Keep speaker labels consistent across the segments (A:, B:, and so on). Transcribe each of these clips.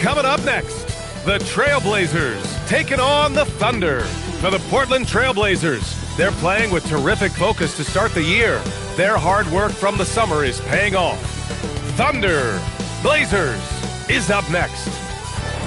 A: Coming up next, the Trailblazers taking on the Thunder. For the Portland Trailblazers, they're playing with terrific focus to start the year. Their hard work from the summer is paying off. Thunder Blazers is up next.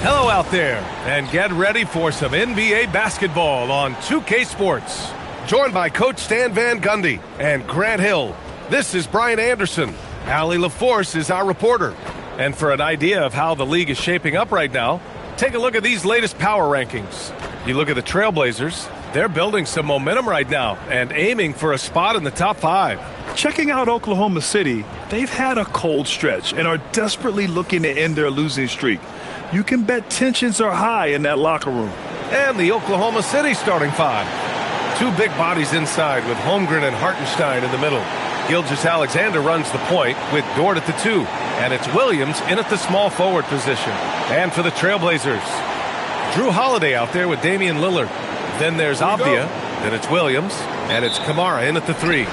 A: Hello out there, and get ready for some NBA basketball on 2K Sports. Joined by Coach Stan Van Gundy and Grant Hill, this is Brian Anderson. Allie LaForce is our reporter. And for an idea of how the league is shaping up right now, take a look at these latest power rankings. You look at the Trailblazers, they're building some momentum right now and aiming for a spot in the top 5.
B: Checking out Oklahoma City, they've had a cold stretch and are desperately looking to end their losing streak. You can bet tensions are high in that locker room.
A: And the Oklahoma City starting 5. Two big bodies inside with Holmgren and Hartenstein in the middle. Gilgeous-Alexander runs the point with Dort at the 2. And it's Williams in at the small forward position. And for the Trailblazers, Drew Holiday out there with Damian Lillard. Then there's Avdia. Then it's Williams. And it's Kamara in at the 3.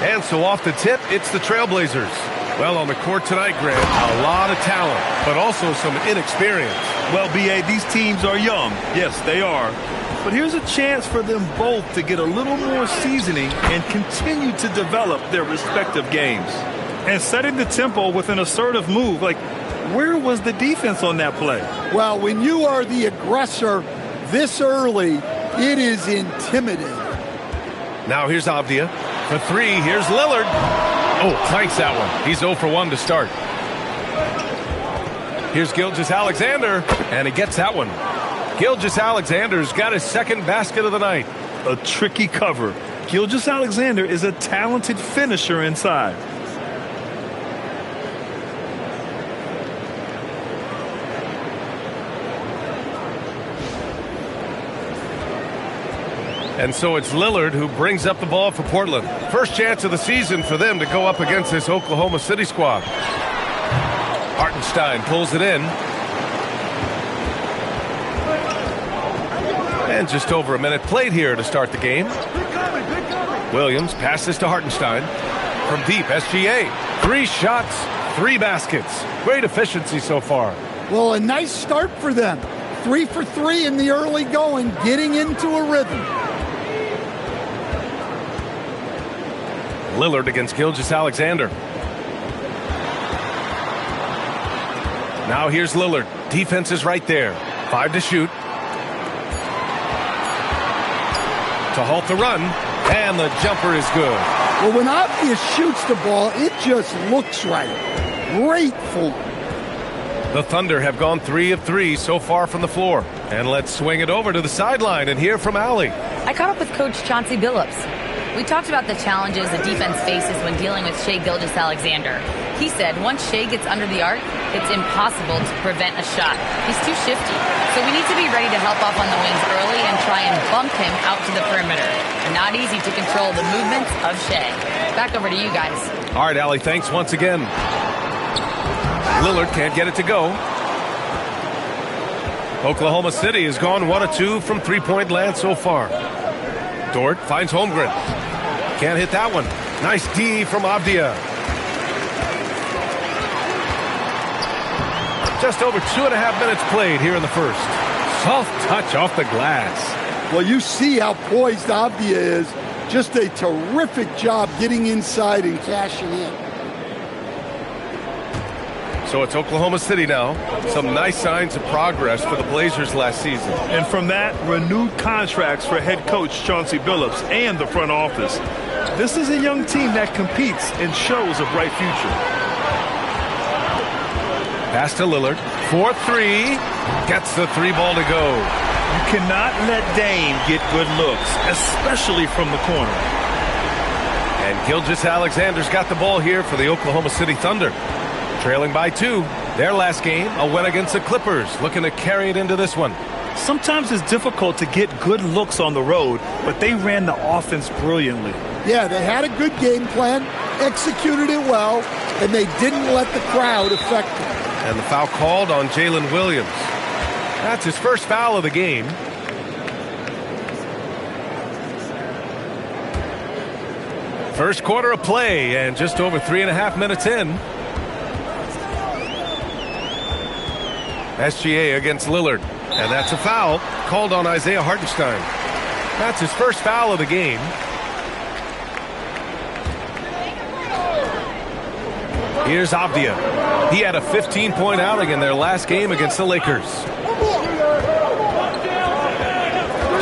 A: And so off the tip, it's the Trailblazers. Well, on the court tonight, Grant, a lot of talent, but also some inexperience.
B: Well, B.A., these teams are young. Yes, they are. But here's a chance for them both to get a little more seasoning and continue to develop their respective games. And setting the tempo with an assertive move, like, where was the defense on that play?
C: Well, when you are the aggressor this early, it is intimidating.
A: Now here's Avdia. For 3, here's Lillard. Oh, clanks that one. He's 0 for 1 to start. Here's Gilgeous-Alexander, and he gets that one. Gilgeous-Alexander's got his second basket of the night.
B: A tricky cover. Gilgeous-Alexander is a talented finisher inside.
A: And so it's Lillard who brings up the ball for Portland. First chance of the season for them to go up against this Oklahoma City squad. Hartenstein pulls it in. And just over a minute played here to start the game. Williams passes to Hartenstein. From deep, SGA. 3 shots, 3 baskets. Great efficiency so far.
C: Well, a nice start for them. 3 for 3 in the early going, getting into a rhythm.
A: Lillard against Gilgeous-Alexander. Now here's Lillard. Defense is right there. 5 to shoot. To halt the run. And the jumper is good.
C: Well, when Avdia shoots the ball, it just looks right. Great form.
A: The Thunder have gone 3 of 3 so far from the floor. And let's swing it over to the sideline and hear from Allie.
D: I caught up with Coach Chauncey Billups. We talked about the challenges the defense faces when dealing with Shai Gilgeous-Alexander. He said once Shai gets under the arc, it's impossible to prevent a shot. He's too shifty. So we need to be ready to help off on the wings early and try and bump him out to the perimeter. Not easy to control the movements of Shai. Back over to you guys.
A: All right, Allie, thanks once again. Lillard can't get it to go. Oklahoma City has gone 1 of 2 from three-point land so far. Dort finds Holmgren. Can't hit that one. Nice D from Avdia. Just over 2.5 minutes played here in the first. Soft touch off the glass.
C: Well, you see how poised Avdia is. Just a terrific job getting inside and cashing in.
A: So it's Oklahoma City now. Some nice signs of progress for the Blazers last season.
B: And from that, renewed contracts for head coach Chauncey Billups and the front office. This is a young team that competes and shows a bright future.
A: Pass to Lillard. 4-3. Gets the 3 ball to go.
B: You cannot let Dame get good looks, especially from the corner.
A: And Gilgeous-Alexander's got the ball here for the Oklahoma City Thunder. Trailing by 2. Their last game, a win against the Clippers, looking to carry it into this one.
B: Sometimes it's difficult to get good looks on the road, but they ran the offense brilliantly.
C: Yeah, they had a good game plan, executed it well, and they didn't let the crowd affect them.
A: And the foul called on Jalen Williams. That's his first foul of the game. First quarter of play, and just over 3.5 minutes in. SGA against Lillard. And that's a foul called on Isaiah Hartenstein. That's his first foul of the game. Here's Avdia. He had a 15-point outing in their last game against the Lakers.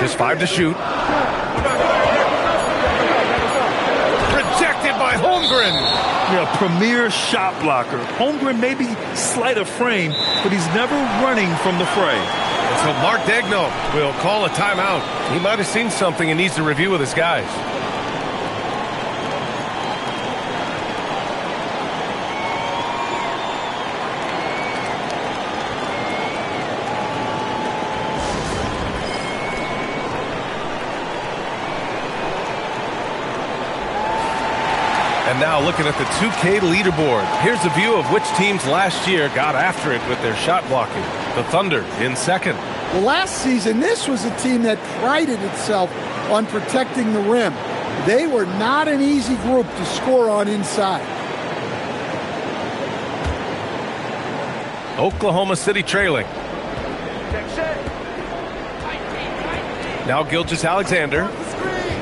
A: Just 5 to shoot. Rejected by Holmgren.
B: Yeah, premier shot blocker. Holmgren may be slight of frame, but he's never running from the fray.
A: And so Mark Daigneault will call a timeout. He might have seen something and needs to review with his guys. And now looking at the 2K leaderboard. Here's a view of which teams last year got after it with their shot blocking. The Thunder in second.
C: Well, last season, this was a team that prided itself on protecting the rim. They were not an easy group to score on inside.
A: Oklahoma City trailing. Now Gilgeous-Alexander.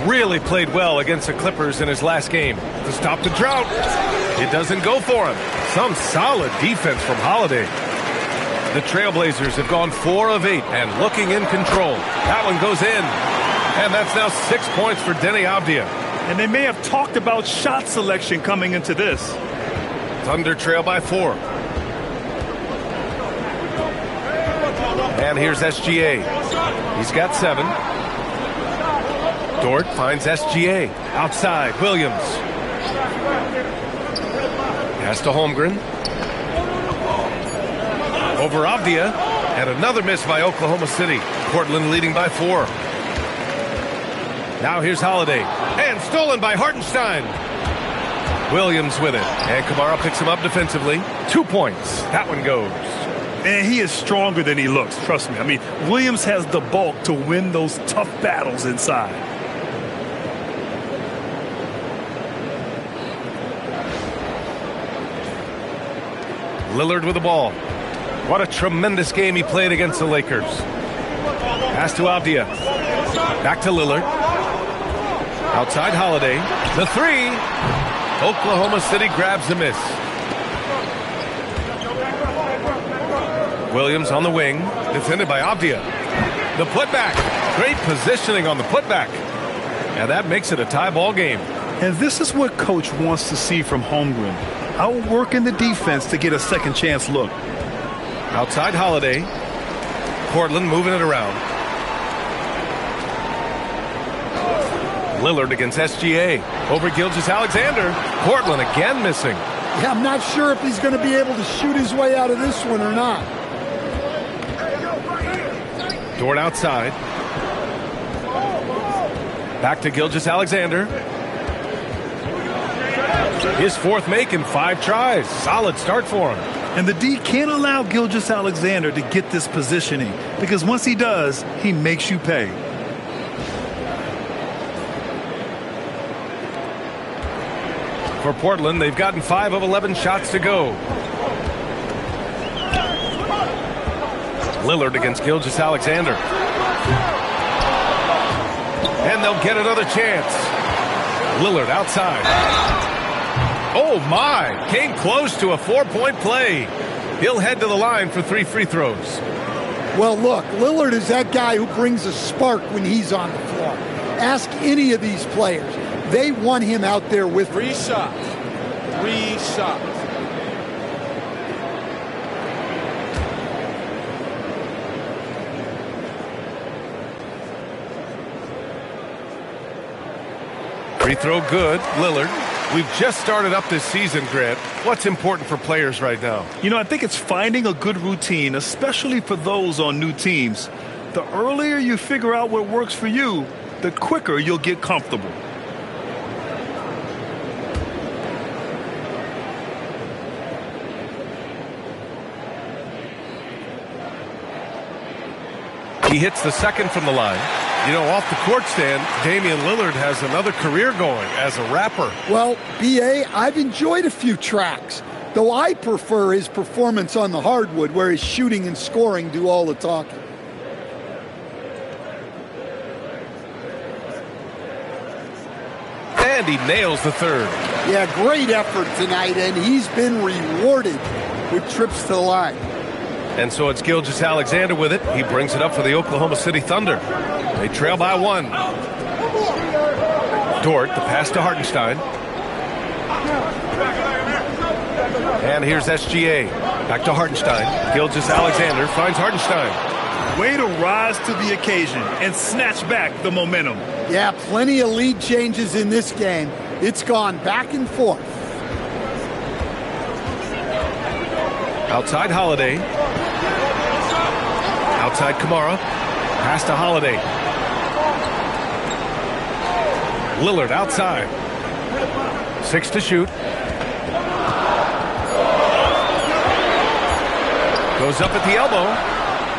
A: Really played well against the Clippers in his last game. To stop the drought. It doesn't go for him. Some solid defense from Holiday. The Trailblazers have gone 4 of 8 and looking in control. That one goes in. And that's now 6 points for Deni Avdia.
B: And they may have talked about shot selection coming into this.
A: Thunder trail by 4. And here's SGA. He's got 7. Dort finds SGA. Outside, Williams. Pass to Holmgren. Over Avdia. And another miss by Oklahoma City. Portland leading by 4. Now here's Holiday. And stolen by Hartenstein. Williams with it. And Kamara picks him up defensively. 2 points. That one goes.
B: And he is stronger than he looks, trust me. I mean, Williams has the bulk to win those tough battles inside.
A: Lillard with the ball. What a tremendous game he played against the Lakers. Pass to Avdia. Back to Lillard. Outside Holiday. The 3. Oklahoma City grabs the miss. Williams on the wing. Defended by Avdia. The putback. Great positioning on the putback. And that makes it a tie ball game.
B: And this is what Coach wants to see from Holmgren. Outworking the defense to get a second chance look.
A: Outside Holiday. Portland moving it around. Lillard against SGA. Over Gilgeous-Alexander. Portland again missing.
C: Yeah, I'm not sure if he's going to be able to shoot his way out of this one or not.
A: Dort outside. Back to Gilgeous-Alexander. His 4th make in 5 tries. Solid start for him.
B: And the D can't allow Gilgeous-Alexander to get this positioning, because once he does, he makes you pay.
A: For Portland, they've gotten 5 of 11 shots to go. Lillard against Gilgeous-Alexander. And they'll get another chance. Lillard outside. Oh my, came close to a 4-point play. He'll head to the line for 3 free throws.
C: Well, look, Lillard is that guy who brings a spark when he's on the floor. Ask any of these players. They want him out there with
E: 3 shots. 3 shots.
A: Free throw good, Lillard. We've just started up this season, Grant. What's important for players right now?
B: You know, I think it's finding a good routine, especially for those on new teams. The earlier you figure out what works for you, the quicker you'll get comfortable.
A: He hits the second from the line. You know, off the court stand, Damian Lillard has another career going as a rapper.
C: Well, B.A., I've enjoyed a few tracks. though I prefer his performance on the hardwood, where his shooting and scoring do all the talking.
A: And he nails the third.
C: Yeah, great effort tonight, and he's been rewarded with trips to the line.
A: And so it's Gilgeous-Alexander with it. He brings it up for the Oklahoma City Thunder. They trail by 1. Dort, the pass to Hartenstein. And here's SGA. Back to Hartenstein. Gilgeous-Alexander finds Hartenstein.
B: Way to rise to the occasion and snatch back the momentum.
C: Yeah, plenty of lead changes in this game. It's gone back and forth.
A: Outside Holiday. Outside Kamara. Pass to Holiday. Lillard outside. 6 to shoot. Goes up at the elbow.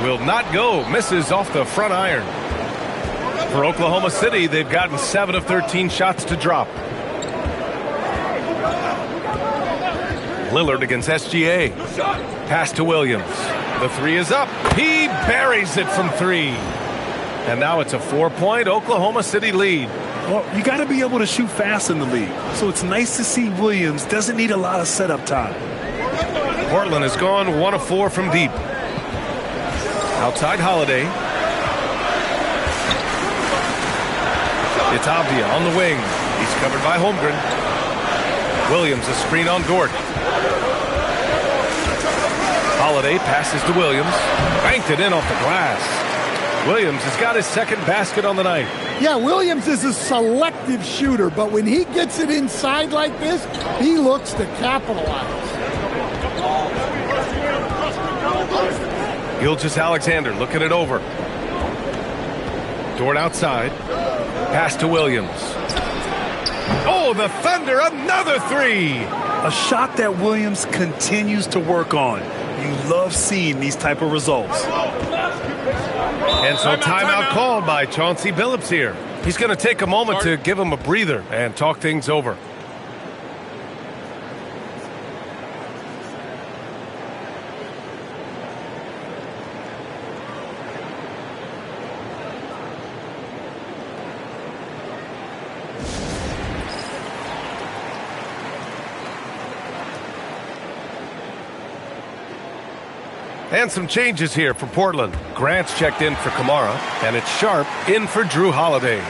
A: Will not go. Misses off the front iron. For Oklahoma City, they've gotten 7 of 13 shots to drop. Lillard against SGA. Pass to Williams. The 3 is up. He buries it from 3. And now it's a 4-point Oklahoma City lead.
B: Well, you got to be able to shoot fast in the league. So it's nice to see Williams doesn't need a lot of setup time.
A: Portland has gone 1 of 4 from deep. Outside Holiday. It's Avdia on the wing. He's covered by Holmgren. Williams a screen on Dort. Holiday passes to Williams. Banked it in off the glass. Williams has got his second basket on the night.
C: Yeah, Williams is a selective shooter, but when he gets it inside like this, he looks to capitalize.
A: Gilgeous-Alexander looking it over. Dort outside. Pass to Williams. Oh, the Thunder, another 3.
B: A shot that Williams continues to work on. You love seeing these type of results.
A: And so timeout called by Chauncey Billups here. He's going to take a moment to give him a breather and talk things over. And some changes here for Portland. Grant's checked in for Kamara, and it's Sharp in for Drew Holiday.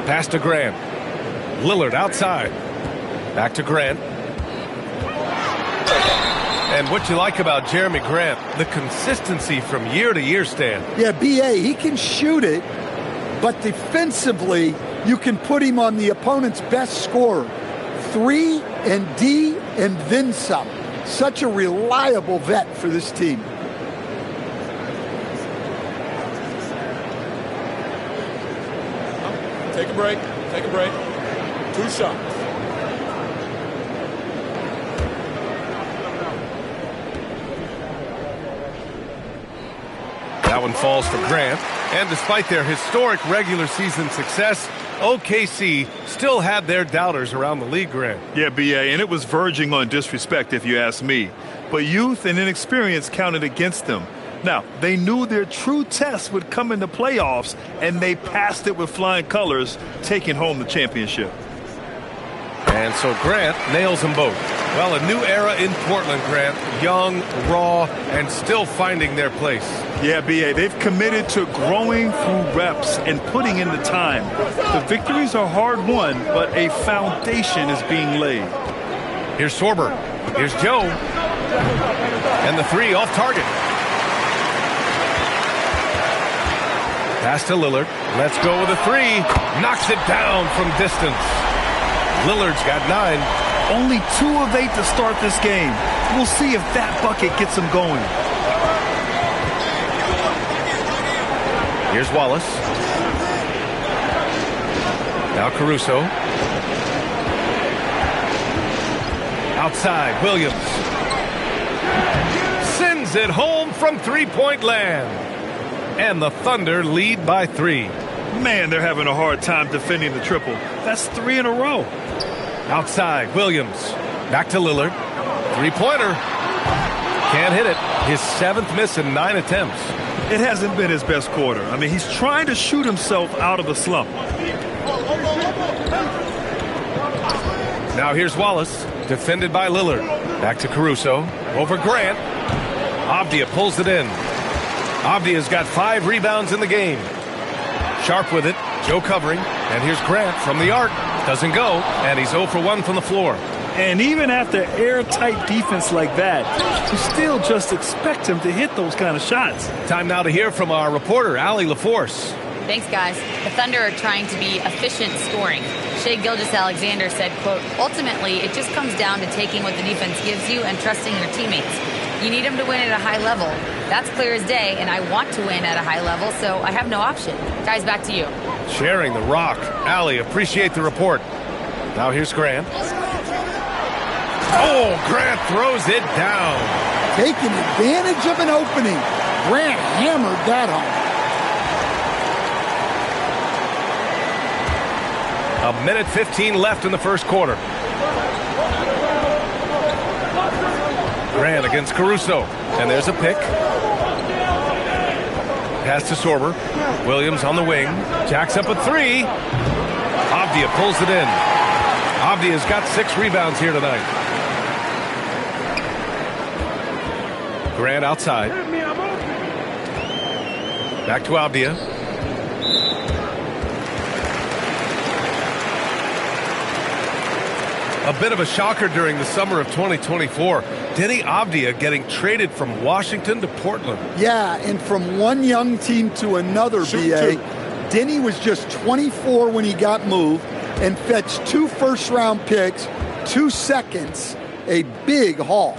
A: Pass to Grant. Lillard outside. Back to Grant. And what you like about Jeremy Grant, the consistency from year to year, Stan.
C: Yeah, B.A., he can shoot it, but defensively, you can put him on the opponent's best scorer. 3 and D and then some. Such a reliable vet for this team.
E: Take a break. Take a break. 2 shots.
A: That one falls for Grant. And despite their historic regular season success, OKC still had their doubters around the league, Grant.
B: Yeah, B.A., and it was verging on disrespect if you ask me. But youth and inexperience counted against them. Now, they knew their true test would come in the playoffs, and they passed it with flying colors, taking home the championship.
A: And so Grant nails them both. Well, a new era in Portland, Grant. Young, raw, and still finding their place.
B: Yeah, B.A., they've committed to growing through reps and putting in the time. The victories are hard-won, but a foundation is being laid.
A: Here's Sorber. Here's Joe. And the 3 off target. Pass to Lillard. Let's go with a 3. Knocks it down from distance. Lillard's got 9.
B: Only 2 of 8 to start this game. We'll see if that bucket gets them going.
A: Here's Wallace. Now Caruso. Outside, Williams. Sends it home from three-point land. And the Thunder lead by 3.
B: Man, they're having a hard time defending the triple. That's 3 in a row.
A: Outside, Williams. Back to Lillard. Three-pointer. Can't hit it. His 7th miss in 9 attempts.
B: It hasn't been his best quarter. I mean, he's trying to shoot himself out of a slump.
A: Now here's Wallace. Defended by Lillard. Back to Caruso. Over Grant. Avdia pulls it in. Avdia's got 5 rebounds in the game. Sharp with it. Joe covering. And here's Grant from the arc. Doesn't go. And he's 0 for 1 from the floor.
B: And even after airtight defense like that, you still just expect him to hit those kind of shots.
A: Time now to hear from our reporter, Allie LaForce.
D: Thanks, guys. The Thunder are trying to be efficient scoring. Shai Gilgeous-Alexander said, quote, ultimately, it just comes down to taking what the defense gives you and trusting your teammates. You need them to win at a high level. That's clear as day, and I want to win at a high level, so I have no option. Guys, back to you.
A: Sharing the rock. Allie, appreciate the report. Now here's Grant. Oh, Grant throws it down.
C: Taking advantage of an opening. Grant hammered that home.
A: A minute 15 left in the first quarter. Grant against Caruso. And there's a pick. Pass to Sorber. Williams on the wing. Jacks up a 3. Avdia pulls it in. Avdia's got 6 rebounds here tonight. Grant outside. Back to Avdia. A bit of a shocker during the summer of 2024. Denny Avdia getting traded from Washington to Portland.
C: Yeah, and from one young team to another, B.A. Denny was just 24 when he got moved and fetched 2 first-round picks, 2 seconds, a big haul.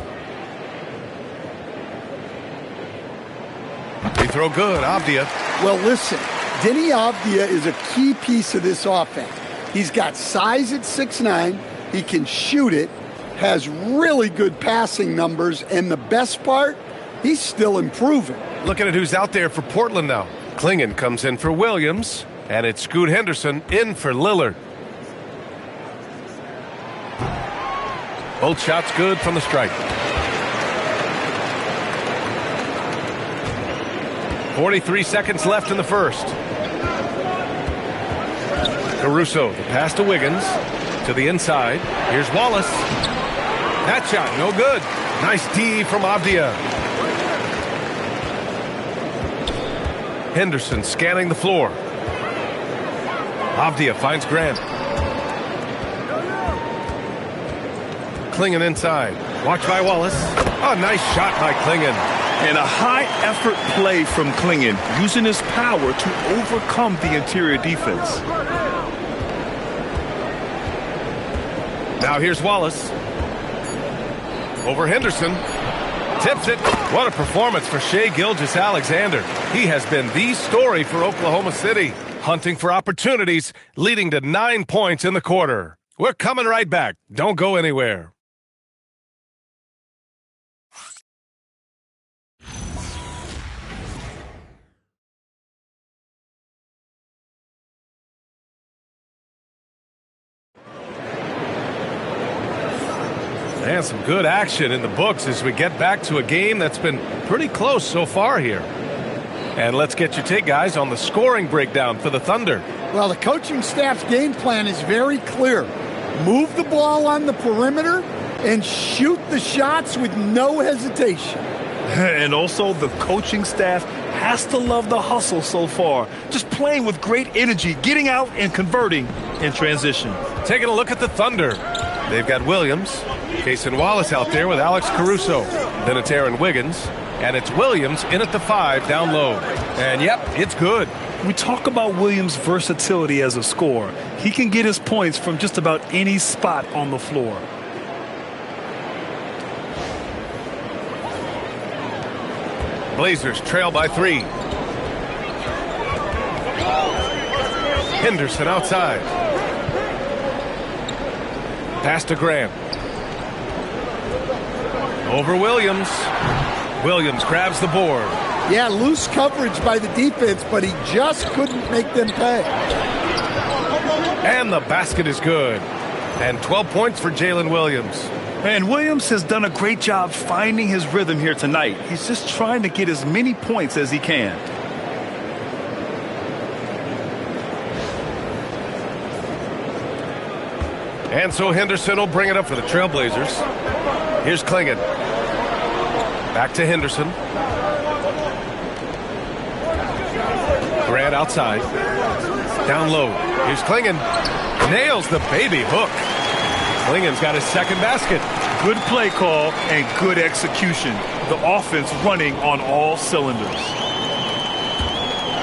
A: They throw good, Avdia.
C: Well, listen, Denny Avdia is a key piece of this offense. He's got size at 6'9". He can shoot it, has really good passing numbers, and the best part, he's still improving.
A: Looking at who's out there for Portland now. Klingon comes in for Williams, and it's Scoot Henderson in for Lillard. Both shots good from the stripe. 43 seconds left in the first. Caruso, the pass to Wiggins. To the inside. Here's Wallace. That shot, no good. Nice D from Avdia. Henderson scanning the floor. Avdia finds Grant. Klingon inside. Watched by Wallace. Oh, nice shot by Klingon.
B: And a high-effort play from Klingon, using his power to overcome the interior defense.
A: Now here's Wallace. Over Henderson. Tips it. What a performance for Shai Gilgeous-Alexander. He has been the story for Oklahoma City. Hunting for opportunities, leading to 9 points in the quarter. We're coming right back. Don't go anywhere. And some good action in the books as we get back to a game that's been pretty close so far here. And let's get your take, guys, on the scoring breakdown for the Thunder.
C: Well, the coaching staff's game plan is very clear. Move the ball on the perimeter and shoot the shots with no hesitation.
B: And also, the coaching staff has to love the hustle so far. Just playing with great energy, getting out and converting in transition.
A: Taking a look at the Thunder. They've got Williams, Cason Wallace out there with Alex Caruso. Then it's Aaron Wiggins, and it's Williams in at the 5 down low. And yep, it's good.
B: We talk about Williams' versatility as a scorer. He can get his points from just about any spot on the floor.
A: Blazers trail by 3. Henderson outside. Pass to Grant. Over Williams. Williams grabs the board.
C: Yeah, loose coverage by the defense, but he just couldn't make them pay.
A: And the basket is good. And 12 points for Jalen Williams.
B: And Williams has done a great job finding his rhythm here tonight. He's just trying to get as many points as he can.
A: And so Henderson will bring it up for the Trailblazers. Here's Klingon. Back to Henderson. Grant outside. Down low. Here's Klingon. Nails the baby hook. Klingon's got his second basket.
B: Good play call and good execution. The offense running on all cylinders.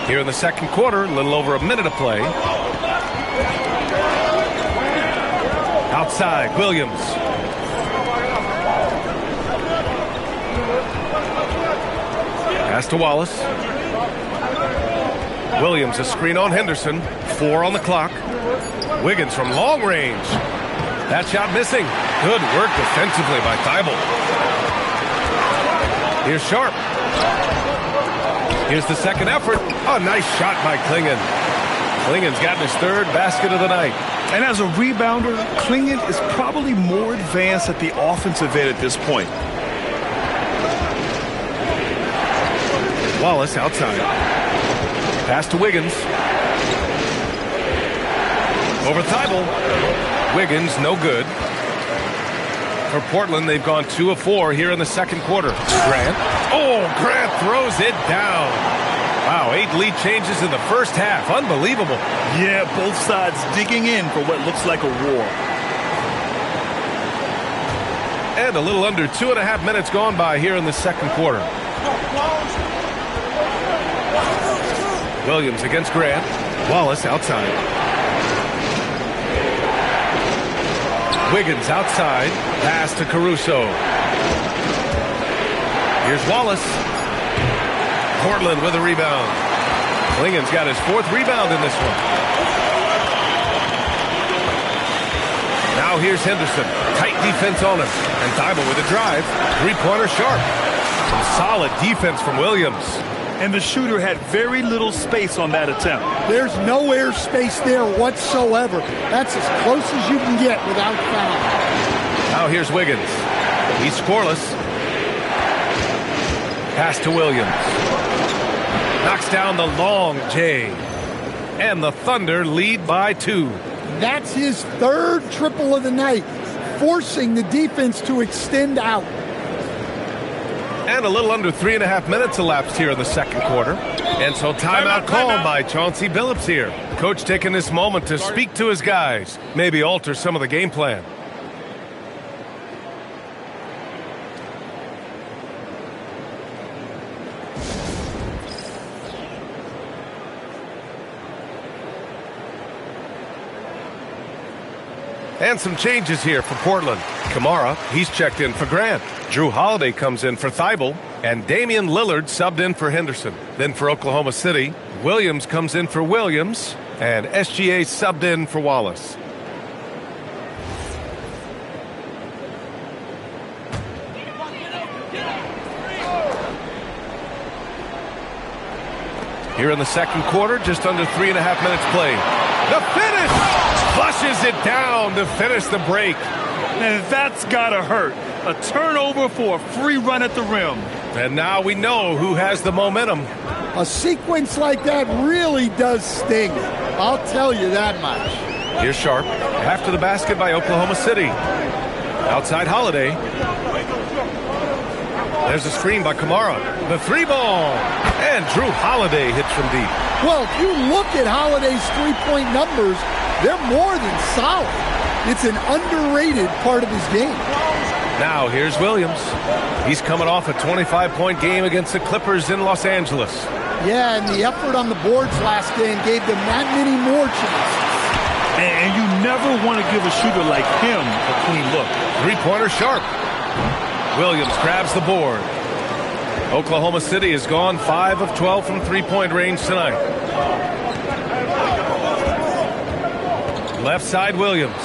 A: Here in the second quarter, a little over a minute of play. Outside, Williams. Pass to Wallace. Williams, a screen on Henderson. 4 on the clock. Wiggins from long range. That shot missing. Good work defensively by Thibault. Here's Sharp. Here's the second effort. Oh, nice shot by Klingon. Klingon's gotten his third basket of the night.
B: And as a rebounder, Klingon is probably more advanced at the offensive end at this point.
A: Wallace outside. Pass to Wiggins. Over Thibault. Wiggins, no good. For Portland, they've gone 2 of 4 here in the second quarter. Grant. Oh, Grant throws it down. Wow, 8 lead changes in the first half. Unbelievable.
B: Yeah, both sides digging in for what looks like a war.
A: And a little under 2.5 minutes gone by here in the second quarter. Williams against Grant. Wallace outside. Wiggins outside. Pass to Caruso. Here's Wallace. Portland with a rebound. Klingon's got his 4th rebound in this one. Now here's Henderson. Tight defense on him. And Thibault with a drive. 3-pointer Sharp. Some solid defense from Williams.
B: And the shooter had very little space on that attempt.
C: There's no air space there whatsoever. That's as close as you can get without foul.
A: Now here's Wiggins. He's scoreless. Pass to Williams. Knocks down the long J. And the Thunder lead by 2.
C: That's his 3rd triple of the night, forcing the defense to extend out.
A: And a little under 3.5 minutes elapsed here in the second quarter. And so timeout called by Chauncey Billups here. Coach taking this moment to speak to his guys, maybe alter some of the game plan. And some changes here for Portland. Kamara, he's checked in for Grant. Drew Holiday comes in for Thibault. And Damian Lillard subbed in for Henderson. Then for Oklahoma City, Williams comes in for Williams. And SGA subbed in for Wallace. Here in the second quarter, just under 3.5 minutes played. The finish! Flushes it down to finish the break.
B: And that's gotta hurt. A turnover for a free run at the rim.
A: And now we know who has the momentum.
C: A sequence like that really does sting. I'll tell you that much.
A: Here's Sharp. After the basket by Oklahoma City. Outside Holiday. There's a screen by Kamara. The 3-ball. And Drew Holiday hits from deep.
C: Well, if you look at Holiday's 3-point numbers, they're more than solid. It's an underrated part of his game.
A: Now here's Williams. He's coming off a 25-point game against the Clippers in Los Angeles.
C: Yeah, and the effort on the boards last game gave them that many more chances.
B: And you never want to give a shooter like him a clean look.
A: 3-pointer Sharp. Williams grabs the board. Oklahoma City has gone 5 of 12 from 3-point range tonight. Left side Williams.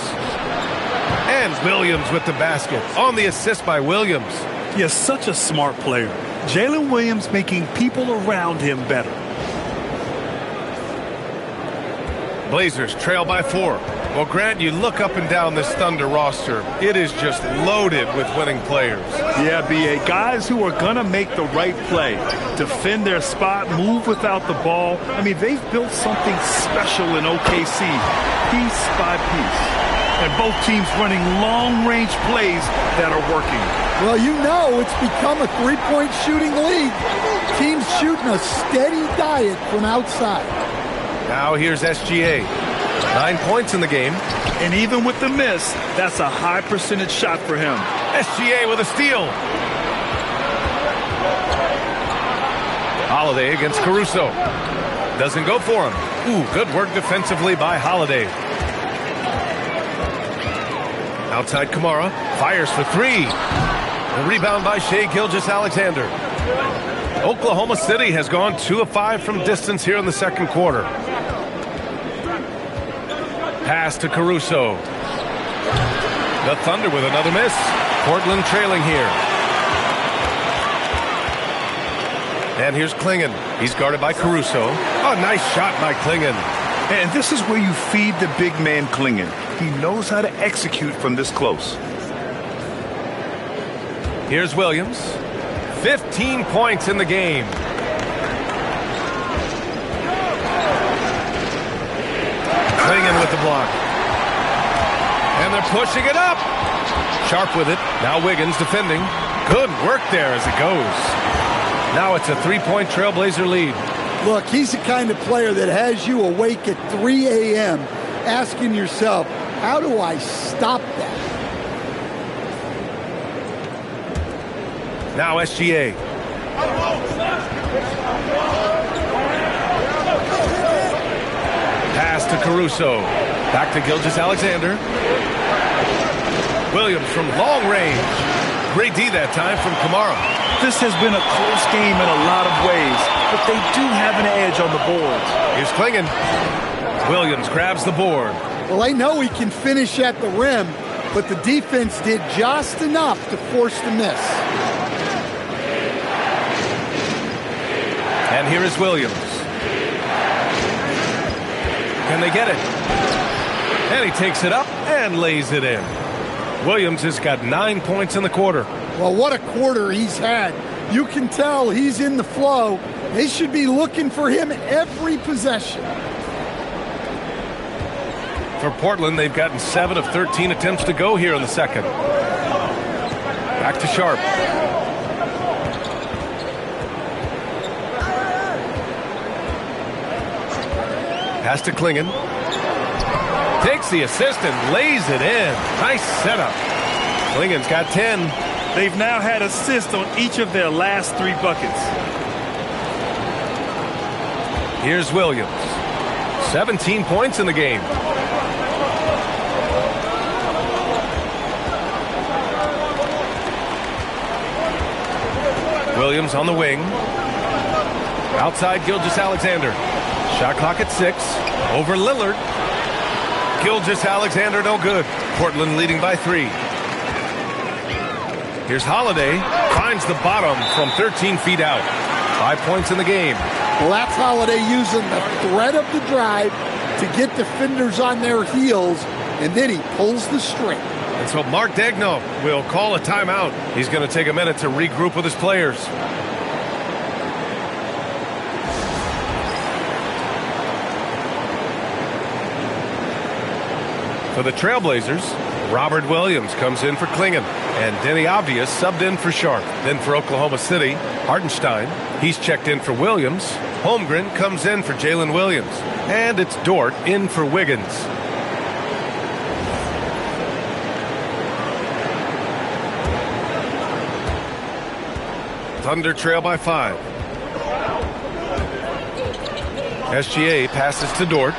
A: And Williams with the basket on the assist by Williams.
B: He is such a smart player. Jalen Williams making people around him better.
A: Blazers trail by 4. Well, Grant, you look up and down this Thunder roster. It is just loaded with winning players.
B: Yeah, B.A. Guys who are going to make the right play, defend their spot, move without the ball. I mean, they've built something special in OKC, piece by piece. And both teams running long-range plays that are working.
C: Well, you know it's become a three-point shooting league. Teams shooting a steady diet from outside.
A: Now here's SGA. 9 points in the game.
B: And even with the miss, that's a high percentage shot for him.
A: SGA with a steal. Holiday against Caruso. Doesn't go for him. Ooh, good work defensively by Holiday. Outside Kamara. Fires for 3. The rebound by Shai Gilgeous-Alexander. Oklahoma City has gone 2 of 5 from distance here in the second quarter. Pass to Caruso. The Thunder with another miss. Portland trailing here. And here's Klingon. He's guarded by Caruso. Oh, nice shot by Klingon.
B: And this is where you feed the big man Klingon. He knows how to execute from this close.
A: Here's Williams. 15 points in the game. Klingon with the block. And they're pushing it up. Sharp with it. Now Wiggins defending. Good work there as it goes. Now it's a 3-point Trailblazer lead.
C: Look, he's the kind of player that has you awake at 3 a.m. asking yourself, how do I stop that?
A: Now SGA. Pass to Caruso. Back to Gilgeous-Alexander. Williams from long range. Great D that time from Kamara.
B: This has been a close game in a lot of ways, but they do have an edge on the boards.
A: Here's Klingon. Williams grabs the board.
C: Well, I know he can finish at the rim, but the defense did just enough to force the miss.
A: And here is Williams. Can they get it? And he takes it up and lays it in. Williams has got 9 points in the quarter.
C: Well, what a quarter he's had. You can tell he's in the flow. They should be looking for him every possession.
A: For Portland, they've gotten 7 of 13 attempts to go here in the second. Back to Sharp. Pass to Klingon. Takes the assist and lays it in. Nice setup. Klingon's got 10.
B: They've now had assists on each of their last 3 buckets.
A: Here's Williams. 17 points in the game. Williams on the wing. Outside Gilgeous-Alexander. Shot clock at 6. Over Lillard. Gilgeous-Alexander no good. Portland leading by 3. Here's Holiday. Finds the bottom from 13 feet out. 5 points in the game.
C: Well, that's Holiday using the threat of the drive to get defenders on their heels, and then he pulls the string.
A: And so Mark Daigneault will call a timeout. He's going to take a minute to regroup with his players. For the Trailblazers, Robert Williams comes in for Klingon, and Denny Obvious subbed in for Sharp. Then for Oklahoma City, Hartenstein, he's checked in for Williams. Holmgren comes in for Jalen Williams, and it's Dort in for Wiggins. Thunder trail by 5. SGA passes to Dort.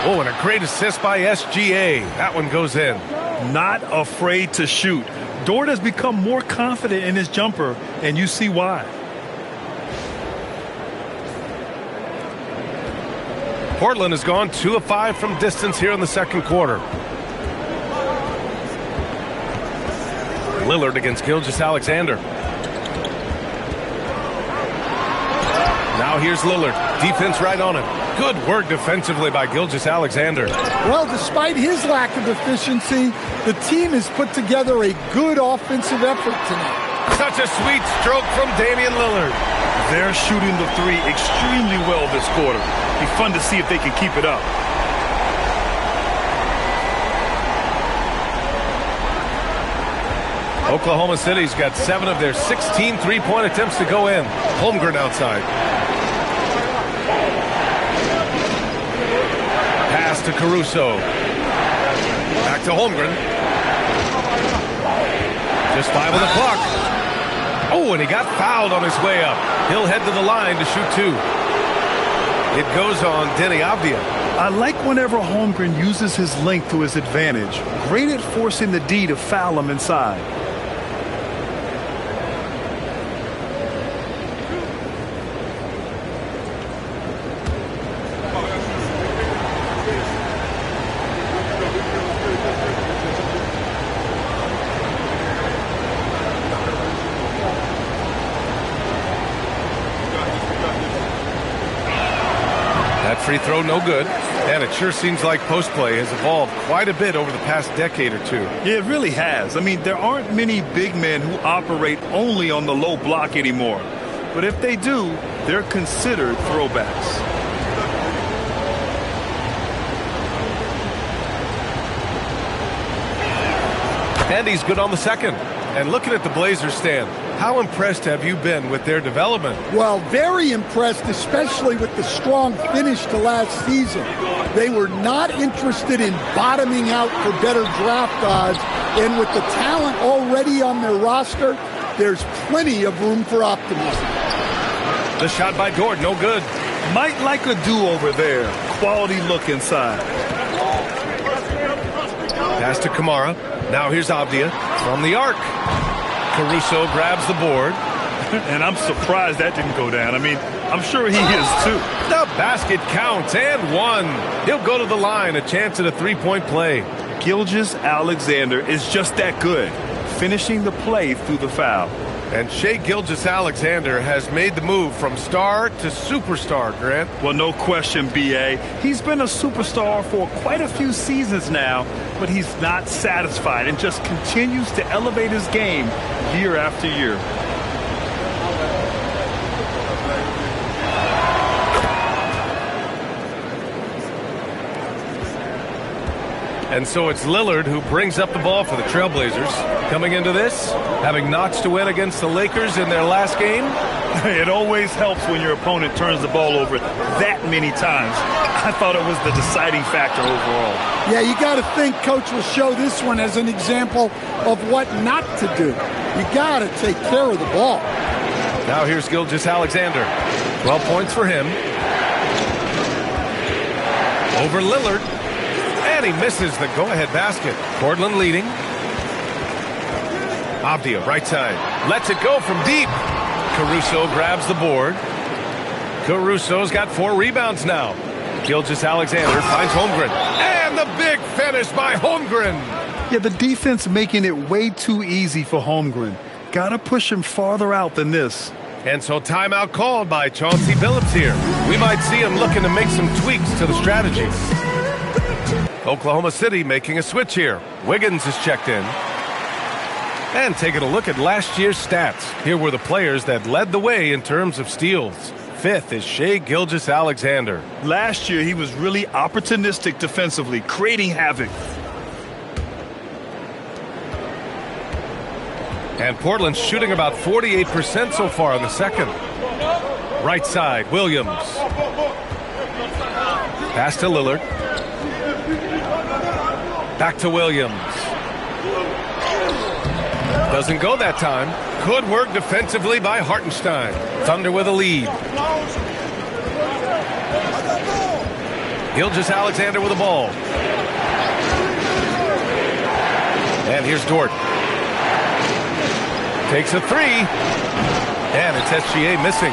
A: Oh, and a great assist by SGA. That one goes in.
B: Not afraid to shoot. Dort has become more confident in his jumper, and you see why.
A: Portland has gone 2 of 5 from distance here in the second quarter. Lillard against Gilgeous-Alexander. Now here's Lillard. Defense right on him. Good work defensively by Gilgeous-Alexander.
C: Well, despite his lack of efficiency, the team has put together a good offensive effort tonight.
A: Such a sweet stroke from Damian Lillard.
B: They're shooting the three extremely well this quarter. Be fun to see if they can keep it up.
A: Oklahoma City's got 7 of their 16 three-point attempts to go in. Holmgren outside. Pass to Caruso. Back to Holmgren. Just 5 on the clock. Oh, and he got fouled on his way up. He'll head to the line to shoot 2. It goes on Denny Avdia.
B: I like whenever Holmgren uses his length to his advantage. Great at forcing the D to foul him inside.
A: Free throw, no good. And it sure seems like post play has evolved quite a bit over the past decade or two.
B: Yeah, it really has. I mean, there aren't many big men who operate only on the low block anymore. But if they do, they're considered throwbacks.
A: And he's good on the second. And looking at the Blazers stand, how impressed have you been with their development?
C: Well, very impressed, especially with the strong finish to last season. They were not interested in bottoming out for better draft odds, and with the talent already on their roster, there's plenty of room for optimism.
A: The shot by Dort, no good.
B: Might like a do-over there. Quality look inside.
A: Pass to Kamara. Now here's Avdia from the arc. Caruso grabs the board.
B: And I'm surprised that didn't go down. I mean, I'm sure he is too.
A: The basket counts and 1. He'll go to the line, a chance at a three-point play.
B: Gilgeous-Alexander is just that good, finishing the play through the foul.
A: And Shai Gilgeous-Alexander has made the move from star to superstar, Grant.
B: Well, no question, B.A. He's been a superstar for quite a few seasons now, but he's not satisfied and just continues to elevate his game year after year.
A: And so it's Lillard who brings up the ball for the Trailblazers. Coming into this, having notched to win against the Lakers in their last game.
B: It always helps when your opponent turns the ball over that many times. I thought it was the deciding factor overall.
C: Yeah, you got to think Coach will show this one as an example of what not to do. You got to take care of the ball.
A: Now here's Gilgeous-Alexander. 12 points for him. Over Lillard. And he misses the go-ahead basket. Portland leading. Avdia, right side. Lets it go from deep. Caruso grabs the board. Caruso's got 4 rebounds now. Gilgeous-Alexander finds Holmgren. And the big finish by Holmgren.
B: Yeah, the defense making it way too easy for Holmgren. Got to push him farther out than this.
A: And so timeout called by Chauncey Billups here. We might see him looking to make some tweaks to the strategy. Oklahoma City making a switch here. Wiggins is checked in. And taking a look at last year's stats. Here were the players that led the way in terms of steals. 5th is Shai Gilgeous-Alexander.
B: Last year, he was really opportunistic defensively, creating havoc.
A: And Portland's shooting about 48% so far in the second. Right side, Williams. Pass to Lillard. Back to Williams. Doesn't go that time. Good work defensively by Hartenstein. Thunder with a lead. Gilgeous-Alexander with the ball. And here's Dort. Takes a 3. And it's SGA missing.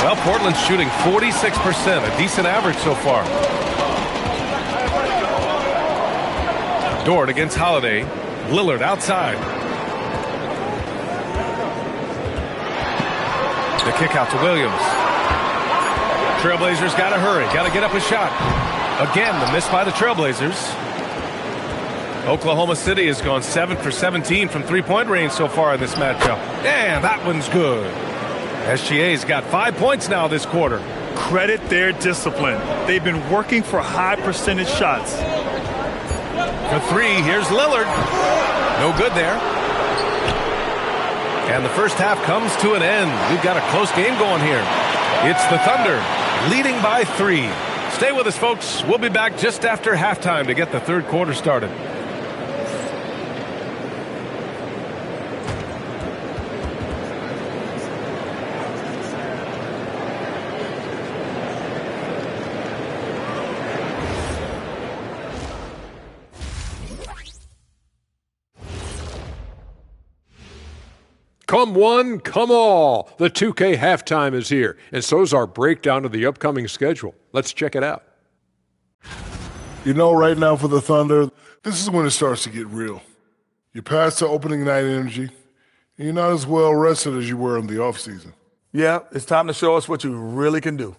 A: Well, Portland's shooting 46%, a decent average so far. Dort against Holiday. Lillard outside. The kick out to Williams. Trailblazers got to hurry. Got to get up a shot. Again, the miss by the Trailblazers. Oklahoma City has gone 7 for 17 from three-point range so far in this matchup. And that one's good. SGA's got 5 points now this quarter.
B: Credit their discipline. They've been working for high percentage shots.
A: For three, here's Lillard. No good there. And the first half comes to an end. We've got a close game going here. It's the Thunder leading by 3. Stay with us, folks. We'll be back just after halftime to get the third quarter started.
F: Come one, come all. The 2K halftime is here, and so's our breakdown of the upcoming schedule. Let's check it out.
G: You know, right now for the Thunder, this is when it starts to get real. You're past the opening night energy, and you're not as well rested as you were in the offseason.
E: Yeah, it's time to show us what you really can do.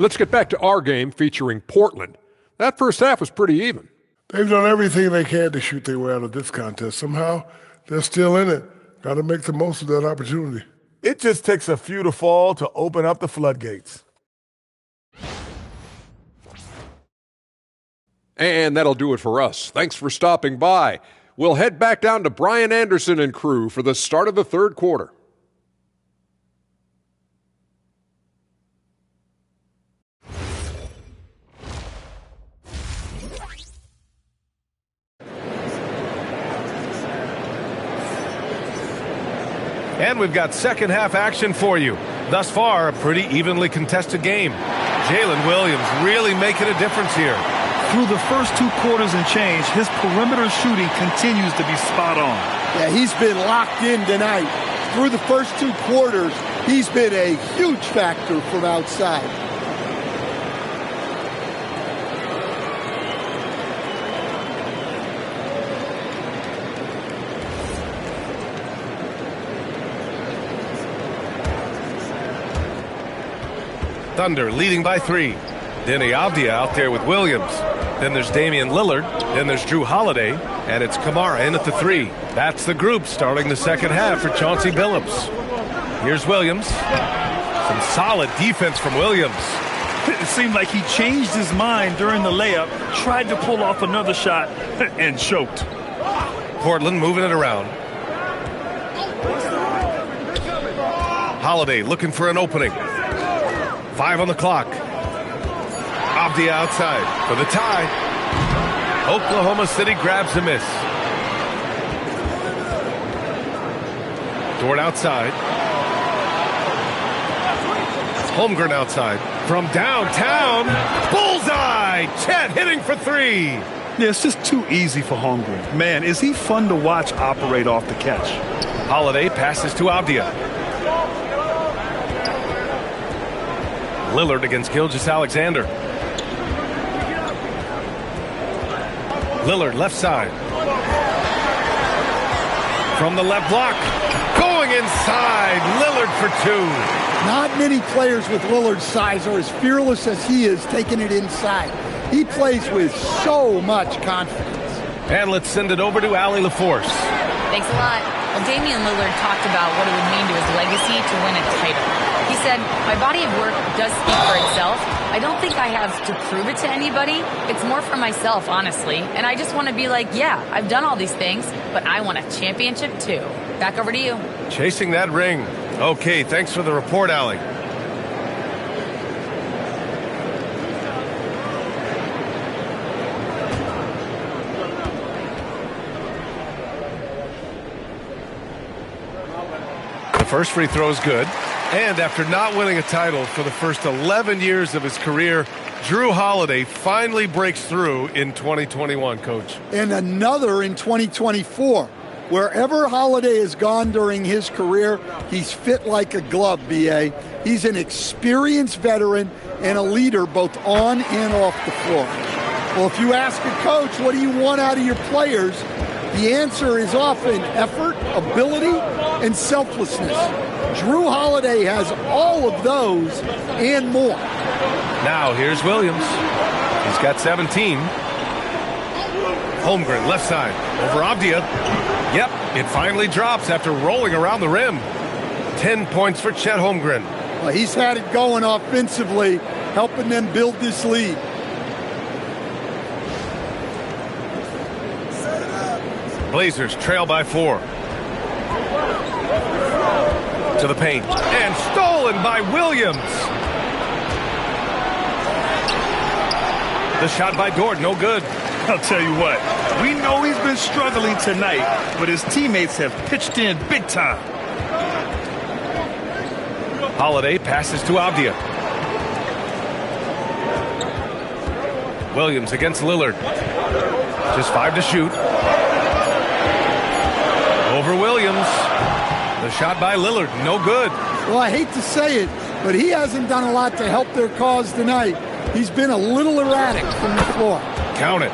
F: Let's get back to our game featuring Portland. That first half was pretty even.
G: They've done everything they can to shoot their way out of this contest. Somehow, they're still in it. Got to make the most of that opportunity.
E: It just takes a few to fall to open up the floodgates.
F: And that'll do it for us. Thanks for stopping by. We'll head back down to Brian Anderson and crew for the start of the third quarter.
A: And we've got second half action for you. Thus far, a pretty evenly contested game. Jalen Williams really making a difference here.
B: Through the first 2 quarters and change, his perimeter shooting continues to be spot on.
C: Yeah, he's been locked in tonight. Through the first 2 quarters, he's been a huge factor from outside.
A: Thunder leading by 3. Denny Avdia out there with Williams. Then there's Damian Lillard. Then there's Drew Holiday. And it's Kamara in at the 3. That's the group starting the second half for Chauncey Billups. Here's Williams. Some solid defense from Williams.
B: It seemed like he changed his mind during the layup, tried to pull off another shot, and choked.
A: Portland moving it around. Holiday looking for an opening. 5 on the clock. Avdia outside for the tie. Oklahoma City grabs the miss. Dort outside. Holmgren outside. From downtown. Bullseye! Chet hitting for 3.
B: Yeah, it's just too easy for Holmgren. Man, is he fun to watch operate off the catch.
A: Holiday passes to Avdia. Lillard against Gilgeous-Alexander. Lillard left side. From the left block. Going inside. Lillard for 2.
C: Not many players with Lillard's size are as fearless as he is taking it inside. He plays with so much confidence.
A: And let's send it over to Allie LaForce.
D: Thanks a lot. Well, Damian Lillard talked about what it would mean to his legacy to win a title. He said, my body of work does speak for itself. I don't think I have to prove it to anybody. It's more for myself, honestly. And I just want to be like, yeah, I've done all these things, but I want a championship too. Back over to you.
A: Chasing that ring. Okay, thanks for the report, Allie. The first free throw is good. And after not winning a title for the first 11 years of his career, Drew Holiday finally breaks through in 2021, Coach.
C: And another in 2024. Wherever Holiday has gone during his career, he's fit like a glove, B.A. He's an experienced veteran and a leader both on and off the floor. Well, if you ask a coach, what do you want out of your players? The answer is often effort, ability, and selflessness. Drew Holiday has all of those and more.
A: Now here's Williams. He's got 17. Holmgren, left side, over Avdia. Yep, it finally drops after rolling around the rim. 10 points for Chet Holmgren.
C: Well, he's had it going offensively, helping them build this lead.
A: Blazers trail by 4. To the paint. And stolen by Williams. The shot by Dort, no good.
B: I'll tell you what, we know he's been struggling tonight, but his teammates have pitched in big time.
A: Holiday passes to Avdia. Williams against Lillard. Just 5 to shoot. Over Williams. The shot by Lillard, no good.
C: Well, I hate to say it, but he hasn't done a lot to help their cause tonight. He's been a little erratic from the floor.
A: Count it.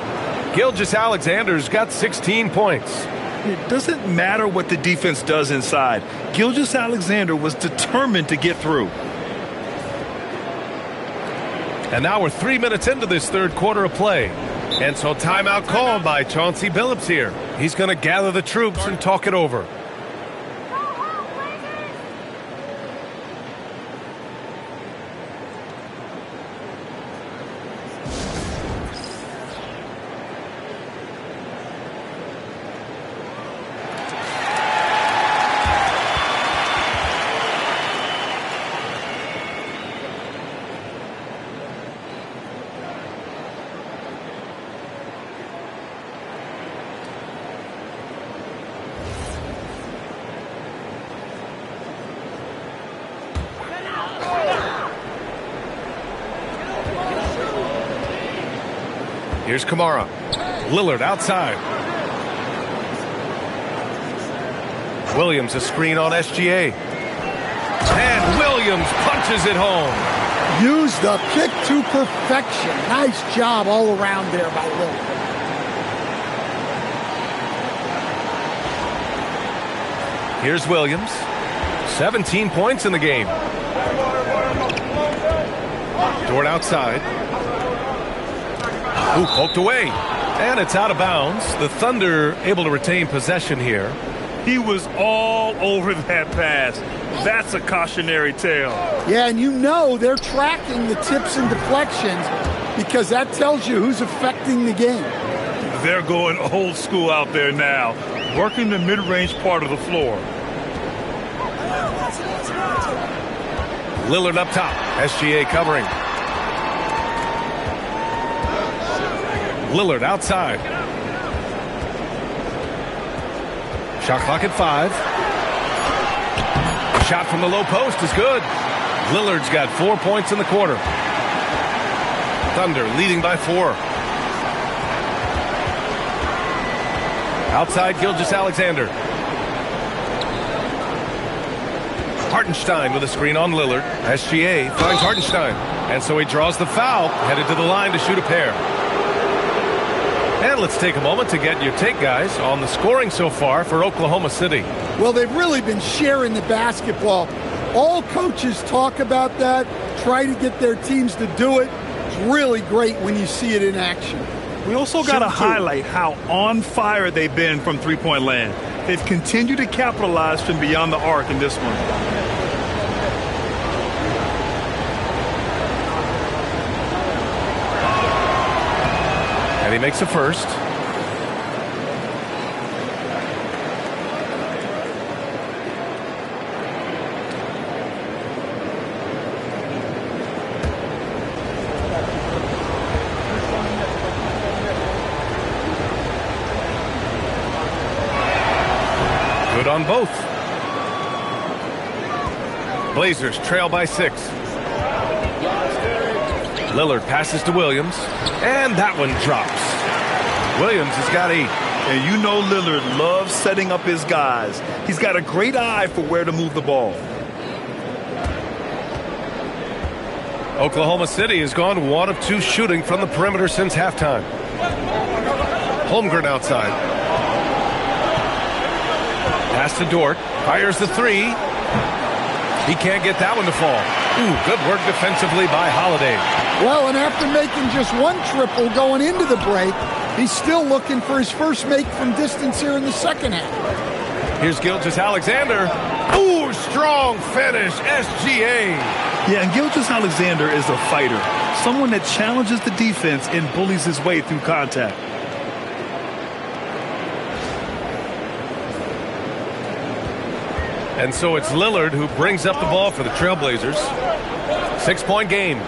A: Gilgeous-Alexander's got 16 points.
B: It doesn't matter what the defense does inside. Gilgeous-Alexander was determined to get through.
A: And now we're 3 minutes into this third quarter of play. And so timeout called by Chauncey Billups here. He's going to gather the troops and talk it over. Here's Kamara. Lillard outside. Williams a screen on SGA. And Williams punches it home.
C: Use the kick to perfection. Nice job all around there by Lillard.
A: Here's Williams. 17 points in the game. Dort outside. Ooh, poked away. And it's out of bounds. The Thunder able to retain possession here.
B: He was all over that pass. That's a cautionary tale.
C: Yeah, and you know they're tracking the tips and deflections because that tells you who's affecting the game.
B: They're going old school out there now, working the mid-range part of the floor.
A: Lillard up top. SGA covering. Lillard outside. Shot clock at 5. A shot from the low post is good. Lillard's got 4 points in the quarter. Thunder leading by 4. Outside Gilgeous-Alexander. Hartenstein with a screen on Lillard. SGA finds Hartenstein. And so he draws the foul, headed to the line to shoot a pair. And let's take a moment to get your take, guys, on the scoring so far for Oklahoma City.
C: Well, they've really been sharing the basketball. All coaches talk about that, try to get their teams to do it. It's really great when you see it in action.
B: We also got to highlight how on fire they've been from three-point land. They've continued to capitalize from beyond the arc in this one.
A: And he makes a first. Good on both. Blazers trail by 6. Lillard passes to Williams, and that one drops. Williams has got 8.
B: And you know Lillard loves setting up his guys. He's got a great eye for where to move the ball.
A: Oklahoma City has gone 1 of 2 shooting from the perimeter since halftime. Holmgren outside. Pass to Dort. Fires the three. He can't get that one to fall. Ooh, good work defensively by Holiday.
C: Well, and after making just one triple going into the break, he's still looking for his first make from distance here in the second half.
A: Here's Gilgeous-Alexander. Ooh, strong finish, SGA.
B: Yeah, and Gilgeous-Alexander is a fighter, someone that challenges the defense and bullies his way through contact.
A: And so it's Lillard who brings up the ball for the Trailblazers. 6-point game.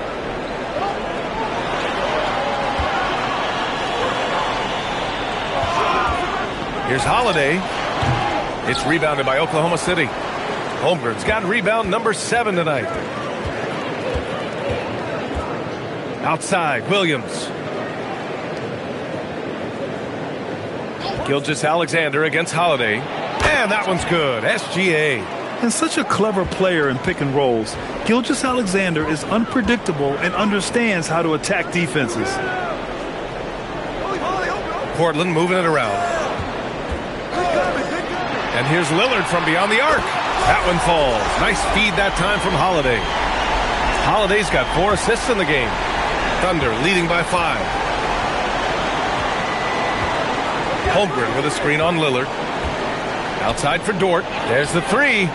A: Here's Holiday. It's rebounded by Oklahoma City. Holmgren's got rebound number 7 tonight. Outside, Williams. Gilgeous-Alexander against Holiday. And that one's good. SGA.
B: And such a clever player in pick and rolls, Gilgeous-Alexander is unpredictable and understands how to attack defenses.
A: Portland moving it around. And here's Lillard from beyond the arc. That one falls. Nice feed that time from Holiday. Holiday's got 4 assists in the game. Thunder leading by 5. Holmgren with a screen on Lillard. Outside for Dort. There's the three.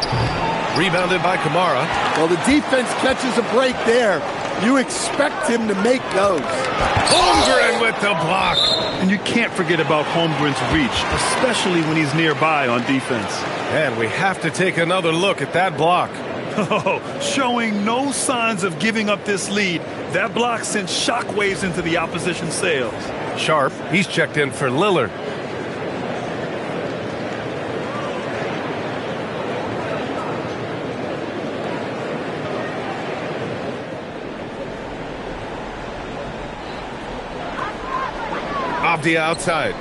A: Rebounded by Kamara.
C: Well, the defense catches a break there. You expect him to make those.
A: Holmgren with the block.
B: And you can't forget about Holmgren's reach, especially when he's nearby on defense.
A: And we have to take another look at that block.
B: Showing no signs of giving up this lead. That block sent shockwaves into the opposition sails.
A: Sharp, he's checked in for Lillard. Abdia outside.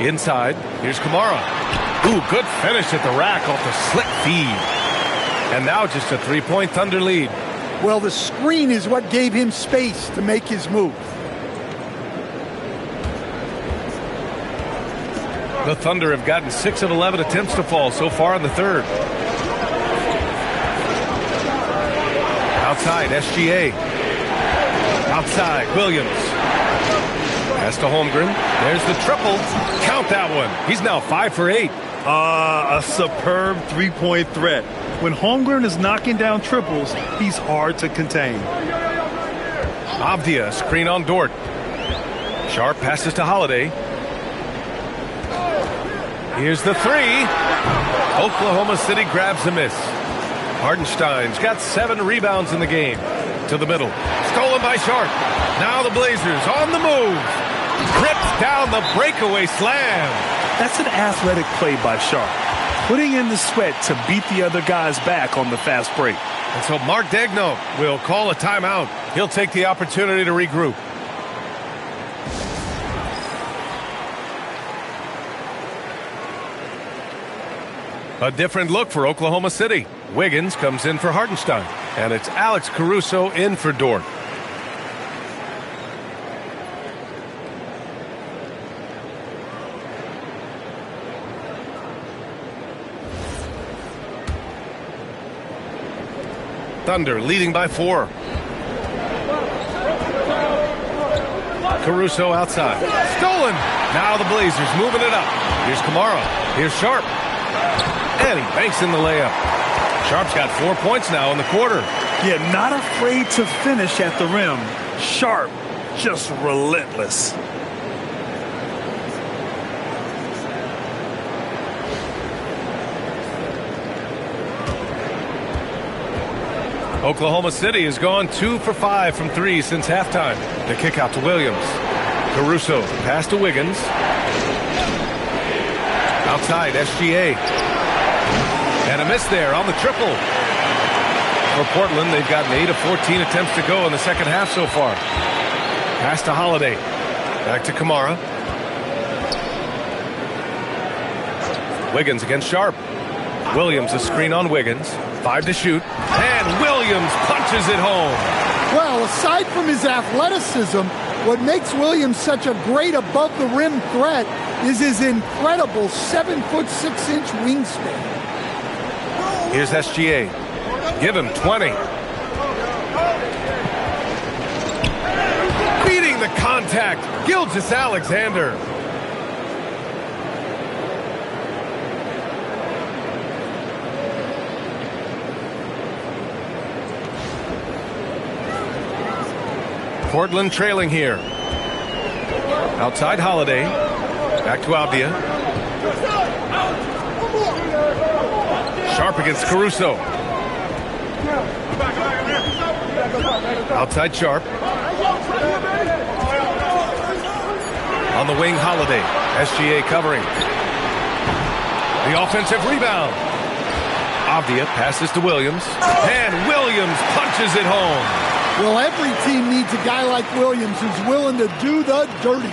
A: Inside, here's Kamara. Ooh, good finish at the rack off the slick feed. And now just a 3-point Thunder lead.
C: Well, the screen is what gave him space to make his move.
A: The Thunder have gotten 6 of 11 attempts to fall so far in the third. Outside, SGA. Outside, Williams. Pass to Holmgren. There's the triple. Count that one. He's now 5 for 8.
B: A superb 3-point threat. When Holmgren is knocking down triples, he's hard to contain.
A: Abdia, screen on Dort. Sharp passes to Holiday. Here's the three. Oklahoma City grabs a miss. Hardenstein's got 7 rebounds in the game. To the middle. Stolen by Sharp. Now the Blazers on the move. Rips down the breakaway slam.
B: That's an athletic play by Sharp, putting in the sweat to beat the other guys back on the fast break.
A: And so Mark Daigneault will call a timeout. He'll take the opportunity to regroup. A different look for Oklahoma City. Wiggins comes in for Hardenstein. And it's Alex Caruso in for Dort. Thunder leading by 4. Caruso outside. Stolen. Now the Blazers moving it up. Here's Kamara. Here's Sharp. And he banks in the layup. Sharp's got 4 points now in the quarter.
B: Yeah, not afraid to finish at the rim. Sharp, just relentless.
A: Oklahoma City has gone 2 for 5 from 3 since halftime. The kick out to Williams. Caruso, pass to Wiggins. Outside, SGA. And a miss there on the triple. For Portland, they've gotten 8 of 14 attempts to go in the second half so far. Pass to Holiday. Back to Kamara. Wiggins against Sharp. Williams, a screen on Wiggins. 5 to shoot. And Williams punches it home.
C: Well, aside from his athleticism, what makes Williams such a great above-the-rim threat is his incredible 7'6" wingspan.
A: Here's SGA. Give him 20. Beating the contact. Gilgeous-Alexander. Portland trailing here. Outside Holiday. Back to Avdia. Sharp against Caruso. Outside Sharp. On the wing, Holiday. SGA covering. The offensive rebound. Avdia passes to Williams. And Williams punches it home.
C: Well, every team needs a guy like Williams who's willing to do the dirty.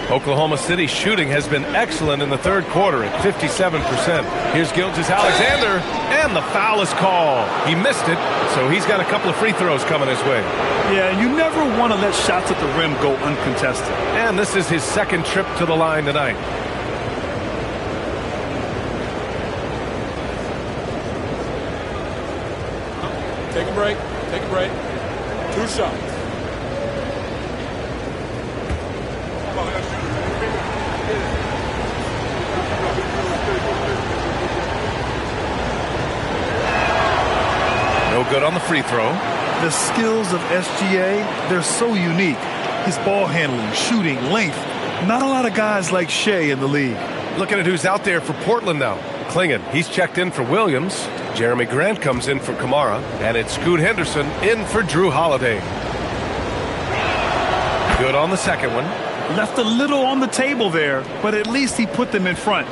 A: Oklahoma City shooting has been excellent in the third quarter at 57%. Here's Gilgeous-Alexander, and the foul is called. He missed it, so he's got a couple of free throws coming his way.
B: Yeah, and you never want to let shots at the rim go uncontested.
A: And this is his second trip to the line tonight.
F: Take a break. Take a break. 2 shots.
A: No good on the free throw.
B: The skills of SGA, they're so unique. His ball handling, shooting, length. Not a lot of guys like Shea in the league.
A: Looking at who's out there for Portland now. Klingon, he's checked in for Williams. Jeremy Grant comes in for Kamara. And it's Scoot Henderson in for Drew Holiday. Good on the second one.
B: Left a little on the table there, but at least he put them in front.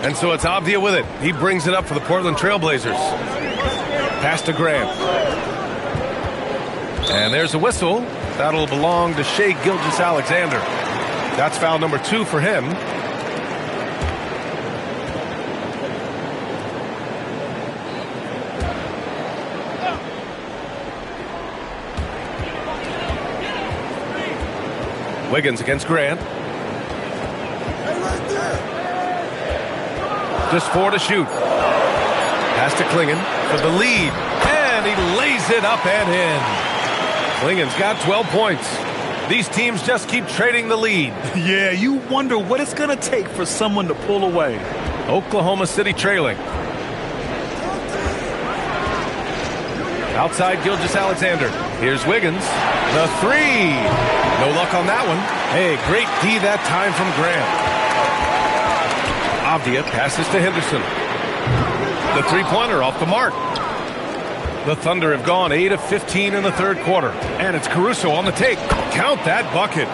A: And so it's Avdia with it. He brings it up for the Portland Trailblazers. Pass to Grant. And there's a whistle. That'll belong to Shea Gilgeous-Alexander. That's foul number 2 for him. Wiggins against Grant. Just 4 to shoot. Pass to Klingon for the lead. And he lays it up and in. Klingon's got 12 points. These teams just keep trading the lead.
B: Yeah, you wonder what it's going to take for someone to pull away.
A: Oklahoma City trailing. Outside Gilgeous-Alexander. Here's Wiggins. The 3. No luck on that one. Hey, great D that time from Grant. Avdia passes to Henderson. The three-pointer off the mark. The Thunder have gone 8 of 15 in the third quarter. And it's Caruso on the take. Count that bucket.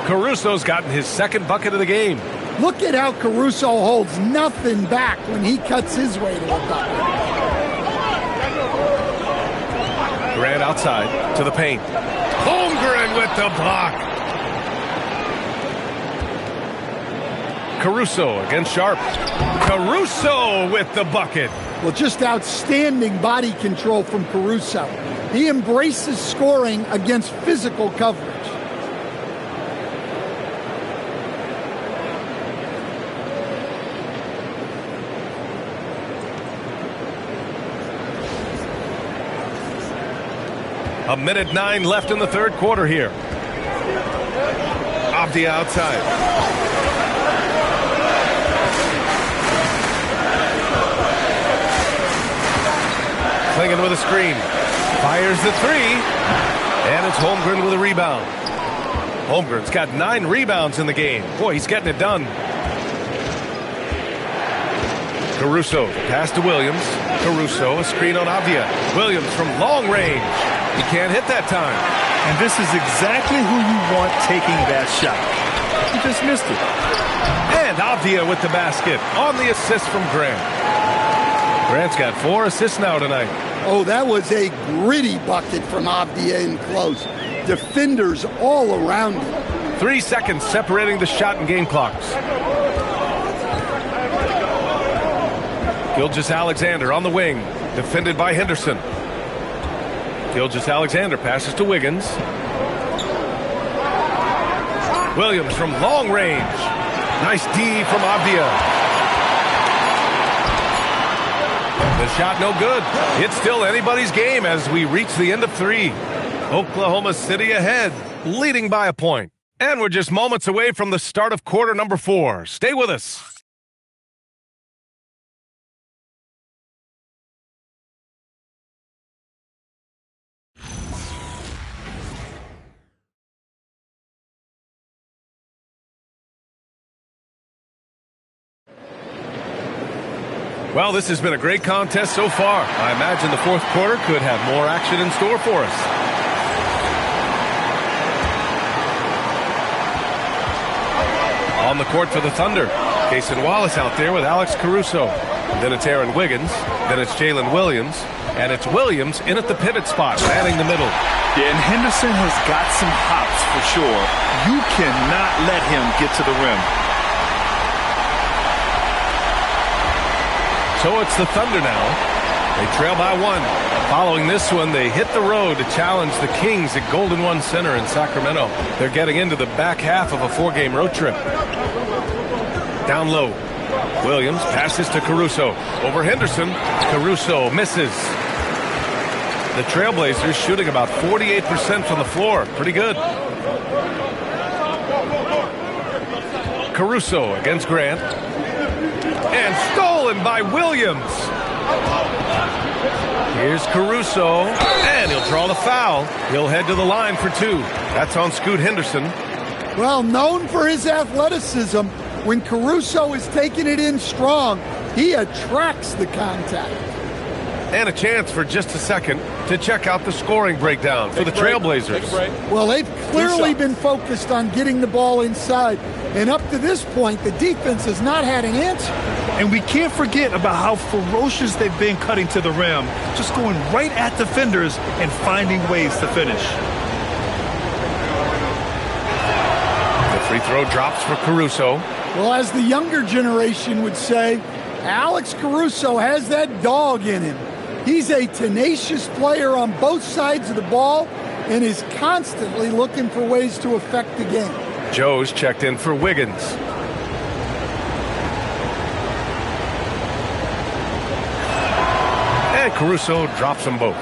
A: Caruso's gotten his second bucket of the game.
C: Look at how Caruso holds nothing back when he cuts his way to a bucket.
A: Grant outside to the paint. Holmgren with the block. Caruso against Sharp. Caruso with the bucket.
C: Well, just outstanding body control from Caruso. He embraces scoring against physical coverage.
A: A minute 9 left in the third quarter here. Avdia outside. Klingon with a screen. Fires the 3. And it's Holmgren with a rebound. Holmgren's got 9 rebounds in the game. Boy, he's getting it done. Caruso, pass to Williams. Caruso, a screen on Avdia. Williams from long range. He can't hit that time.
B: And this is exactly who you want taking that shot. He just missed it.
A: And Avdia with the basket on the assist from Grant. Grant's got 4 assists now tonight.
C: Oh, that was a gritty bucket from Avdia in close. Defenders all around him.
A: 3 seconds separating the shot and game clocks. Gilgeous-Alexander on the wing, defended by Henderson. Gilgeous-Alexander passes to Wiggins. Williams from long range. Nice D from Avdia. The shot no good. It's still anybody's game as we reach the end of 3. Oklahoma City ahead, leading by a point. And we're just moments away from the start of quarter number 4. Stay with us. Well, this has been a great contest so far. I imagine the fourth quarter could have more action in store for us. On the court for the Thunder, Cason Wallace out there with Alex Caruso. Then it's Aaron Wiggins. Then it's Jalen Williams. And it's Williams in at the pivot spot, manning the middle.
B: Yeah, and Henderson has got some hops for sure. You cannot let him get to the rim.
A: So it's the Thunder now. They trail by 1. Following this one, they hit the road to challenge the Kings at Golden One Center in Sacramento. They're getting into the back half of a 4-game road trip. Down low. Williams passes to Caruso. Over Henderson. Caruso misses. The Trailblazers shooting about 48% from the floor. Pretty good. Caruso against Grant. And stolen by Williams. Here's Caruso, and he'll draw the foul. He'll head to the line for 2. That's on Scoot Henderson.
C: Well, known for his athleticism, when Caruso is taking it in strong, he attracts the contact.
A: And a chance for just a second to check out the scoring breakdown for the Trailblazers.
C: Well, they've clearly been focused on getting the ball inside. And up to this point, the defense has not had an answer.
B: And we can't forget about how ferocious they've been cutting to the rim, just going right at defenders and finding ways to finish.
A: The free throw drops for Caruso.
C: Well, as the younger generation would say, Alex Caruso has that dog in him. He's a tenacious player on both sides of the ball and is constantly looking for ways to affect the game.
A: Joe's checked in for Wiggins. And Caruso drops them both.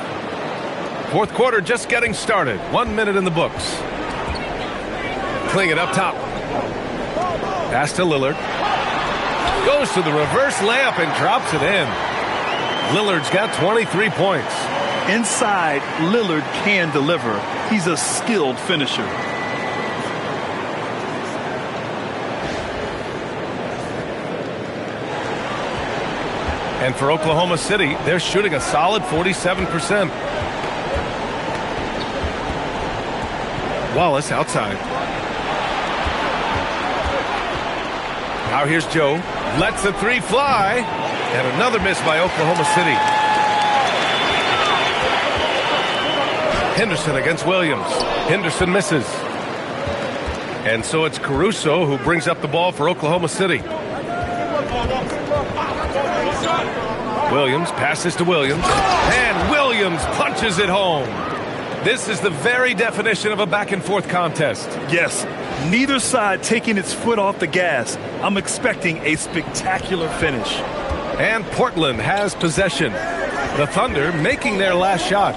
A: Fourth quarter just getting started. 1 minute in the books. Playing it up top. Pass to Lillard. Goes to the reverse layup and drops it in. Lillard's got 23 points.
B: Inside, Lillard can deliver. He's a skilled finisher.
A: And for Oklahoma City, they're shooting a solid 47%. Wallace outside. Now here's Joe. Lets the 3 fly. And another miss by Oklahoma City. Henderson against Williams. Henderson misses. And so it's Caruso who brings up the ball for Oklahoma City. Williams passes to Williams. And Williams punches it home. This is the very definition of a back-and-forth contest.
B: Yes, neither side taking its foot off the gas. I'm expecting a spectacular finish.
A: And Portland has possession. The Thunder making their last shot.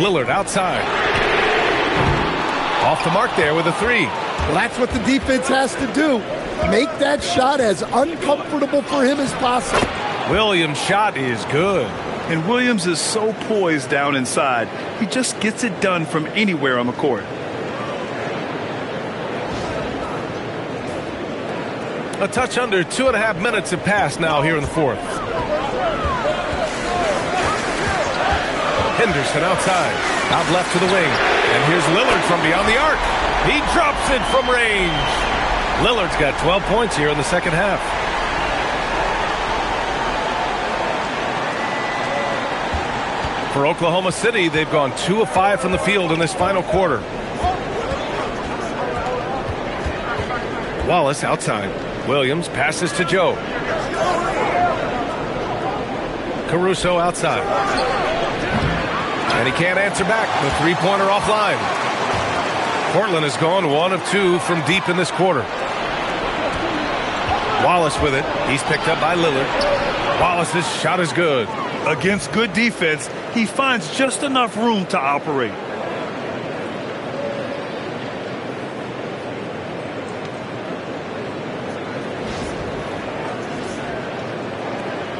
A: Lillard outside. Off the mark there with a 3.
C: Well, that's what the defense has to do. Make that shot as uncomfortable for him as possible.
A: Williams' shot is good.
B: And Williams is so poised down inside. He just gets it done from anywhere on the court.
A: A touch under 2.5 minutes have passed now here in the fourth. Henderson outside. Out left to the wing. And here's Lillard from beyond the arc. He drops it from range. Lillard's got 12 points here in the second half. For Oklahoma City, they've gone 2 of 5 from the field in this final quarter. Wallace outside. Williams passes to Joe. Caruso outside. And he can't answer back. The 3-pointer offline. Portland has gone 1 of 2 from deep in this quarter. Wallace with it. He's picked up by Lillard. Wallace's shot is good.
B: Against good defense, he finds just enough room to operate.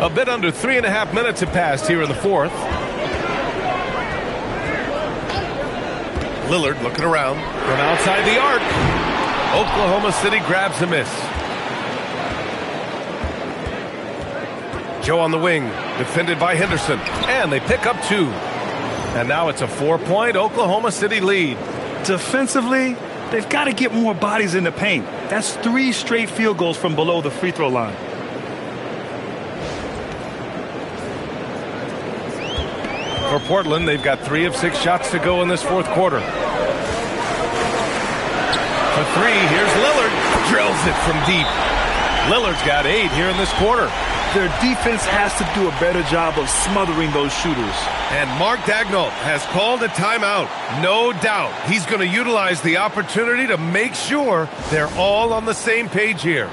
A: A bit under 3.5 minutes have passed here in the fourth. Lillard looking around from outside the arc. Oklahoma City grabs a miss. Joe on the wing, defended by Henderson, and they pick up 2. And now it's a 4-point Oklahoma City lead.
B: Defensively, they've got to get more bodies in the paint. That's 3 straight field goals from below the free throw line.
A: For Portland, they've got 3 of 6 shots to go in this fourth quarter. For 3, here's Lillard. Drills it from deep. Lillard's got 8 here in this quarter.
B: Their defense has to do a better job of smothering those shooters.
A: And Mark Daigneault has called a timeout. No doubt he's going to utilize the opportunity to make sure they're all on the same page here.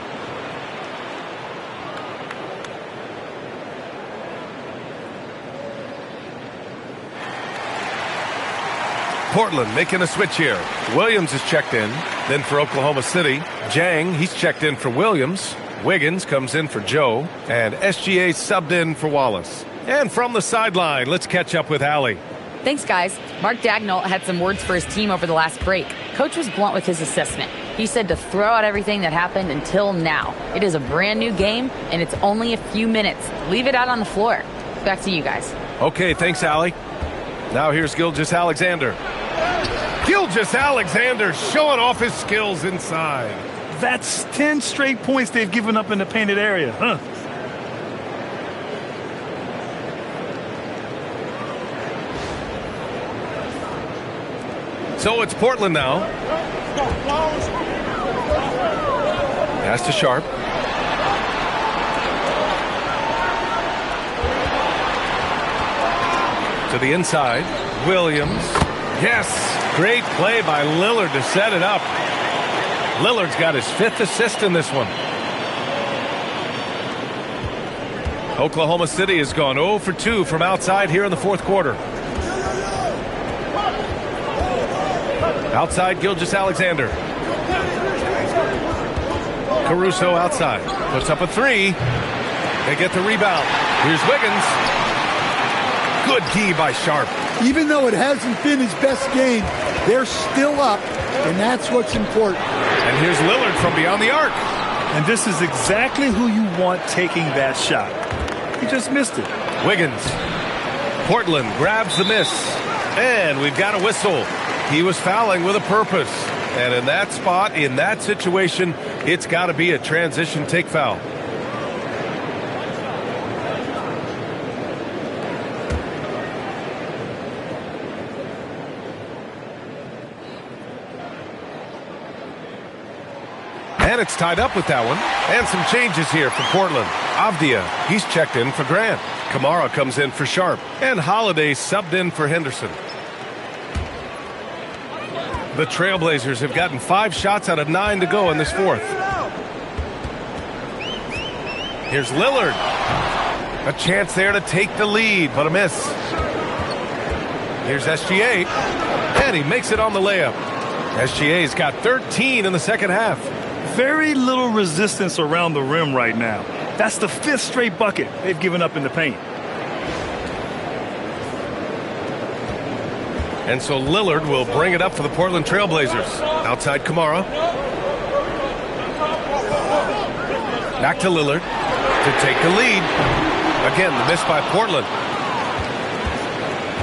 A: Portland making a switch here. Williams is checked in. Then for Oklahoma City, Jang, he's checked in for Williams. Wiggins comes in for Joe. And SGA subbed in for Wallace. And from the sideline, let's catch up with Allie.
D: Thanks, guys. Mark Daigneault had some words for his team over the last break. Coach was blunt with his assessment. He said to throw out everything that happened until now. It is a brand new game, and it's only a few minutes. Leave it out on the floor. Back to you guys.
A: Okay, thanks, Allie. Now here's Gilgeous-Alexander. Gilgeous-Alexander showing off his skills inside.
B: That's 10 straight points they've given up in the painted area, huh?
A: So it's Portland now. Pass to Sharp. To the inside. Williams. Yes! Great play by Lillard to set it up. Lillard's got his 5th assist in this one. Oklahoma City has gone 0 for 2 from outside here in the fourth quarter. Outside, Gilgeous-Alexander. Caruso outside. Puts up a 3. They get the rebound. Here's Wiggins. Good D by Sharp.
C: Even though it hasn't been his best game, they're still up, and that's what's important.
A: And here's Lillard from beyond the arc.
B: And this is exactly who you want taking that shot. He just missed it.
A: Wiggins. Portland grabs the miss. And we've got a whistle. He was fouling with a purpose. And in that spot, in that situation, it's got to be a transition take foul. And it's tied up with that one. And some changes here for Portland. Avdia, he's checked in for Grant. Kamara comes in for Sharp. And Holiday subbed in for Henderson. The Trailblazers have gotten 5 shots out of 9 to go in this fourth. Here's Lillard. A chance there to take the lead, but a miss. Here's SGA. And he makes it on the layup. SGA's got 13 in the second half.
B: Very little resistance around the rim right now. That's the 5th straight bucket they've given up in the paint.
A: And so Lillard will bring it up for the Portland Trailblazers. Outside Kamara. Back to Lillard to take the lead. Again, the miss by Portland.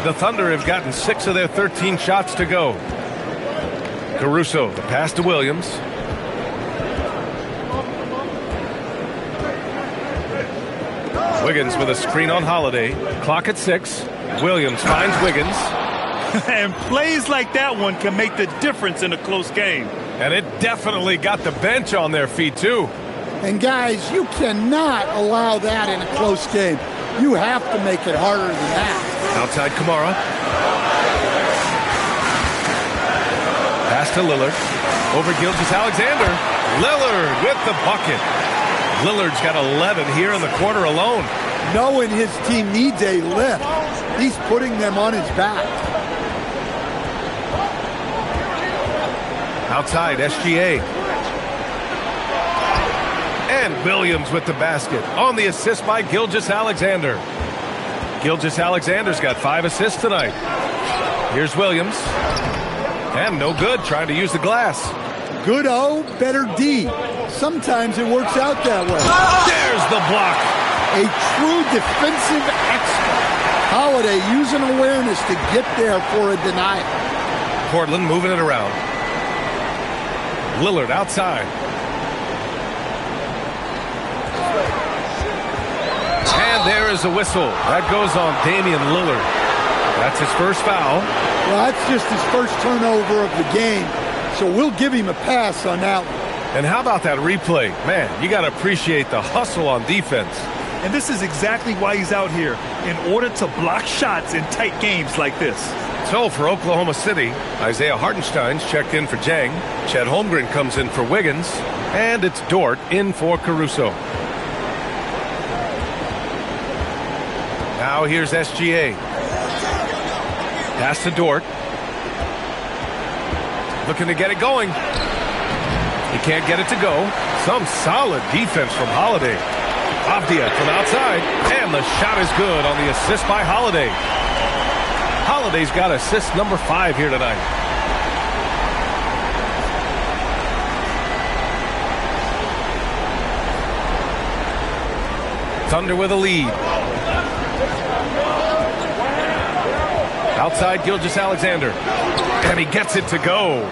A: The Thunder have gotten 6 of their 13 shots to go. Caruso, the pass to Williams. Wiggins with a screen on Holiday. Clock at 6. Williams finds Wiggins.
B: And plays like that one can make the difference in a close game.
A: And it definitely got the bench on their feet, too.
C: And, guys, you cannot allow that in a close game. You have to make it harder than that.
A: Outside Kamara. Pass to Lillard. Over Gilgeous-Alexander. Lillard with the bucket. Lillard's got 11 here in the quarter alone.
C: Knowing his team needs a lift, he's putting them on his back.
A: Outside, SGA. And Williams with the basket on the assist by Gilgeous-Alexander. Gilgeous-Alexander's got 5 assists tonight. Here's Williams. And no good, trying to use the glass.
C: Good O, better D. Sometimes it works out that way.
A: There's the block.
C: A true defensive expert. Holiday using awareness to get there for a denial.
A: Portland moving it around. Lillard outside. And there is a whistle. That goes on Damian Lillard. That's his first foul.
C: Well, that's just his first turnover of the game, so we'll give him a pass on that one.
A: And how about that replay? Man, you got to appreciate the hustle on defense.
B: And this is exactly why he's out here, in order to block shots in tight games like this.
A: So for Oklahoma City, Isaiah Hartenstein's checked in for Jang. Chet Holmgren comes in for Wiggins. And it's Dort in for Caruso. Now here's SGA. Pass to Dort. Looking to get it going. He can't get it to go. Some solid defense from Holiday. Avdia from outside. And the shot is good on the assist by Holiday. Holiday's got assist number 5 here tonight. Thunder with a lead. Outside Gilgeous-Alexander. And he gets it to go.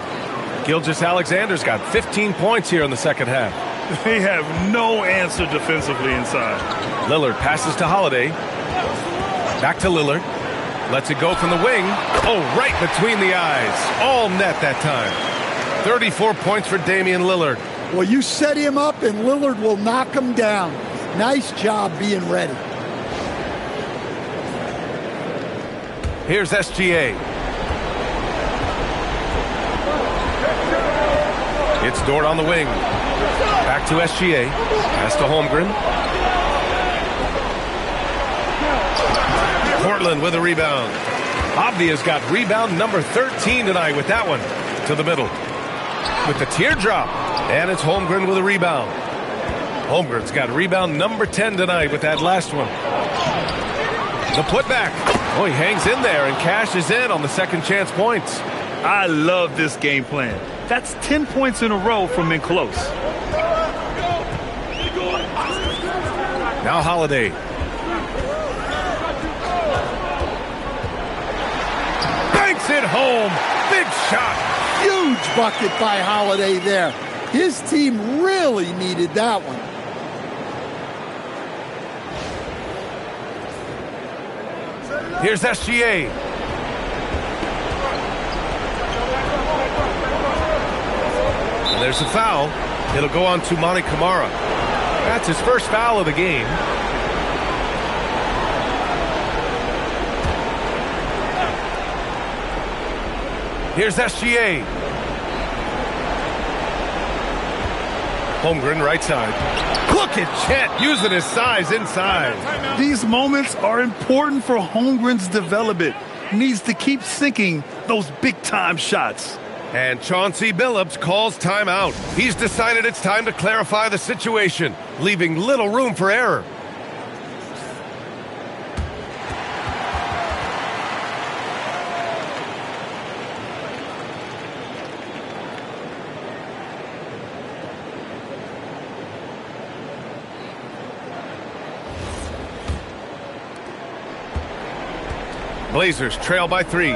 A: Gilgeous-Alexander's got 15 points here in the second half.
B: They have no answer defensively inside.
A: Lillard passes to Holiday. Back to Lillard. Lets it go from the wing. Oh, right between the eyes. All net that time. 34 points for Damian Lillard.
C: Well, you set him up and Lillard will knock him down. Nice job being ready.
A: Here's SGA. It's Dort on the wing. Back to SGA. Pass to Holmgren. Portland with a rebound. Avdia's got rebound number 13 tonight with that one. To the middle. With the teardrop. And it's Holmgren with a rebound. Holmgren's got rebound number 10 tonight with that last one. The putback. Oh, he hangs in there and cashes in on the second chance points.
B: I love this game plan. That's 10 points in a row from in close.
A: Now Holiday. Banks it home. Big shot.
C: Huge bucket by Holiday there. His team really needed that one.
A: Here's SGA. And there's a foul. It'll go on to Monty Kamara. That's his first foul of the game. Here's SGA. Holmgren right side. Look at Chet using his size inside.
B: These moments are important for Holmgren's development. Needs to keep sinking those big-time shots.
A: And Chauncey Billups calls timeout. He's decided it's time to clarify the situation, leaving little room for error. Blazers trail by 3.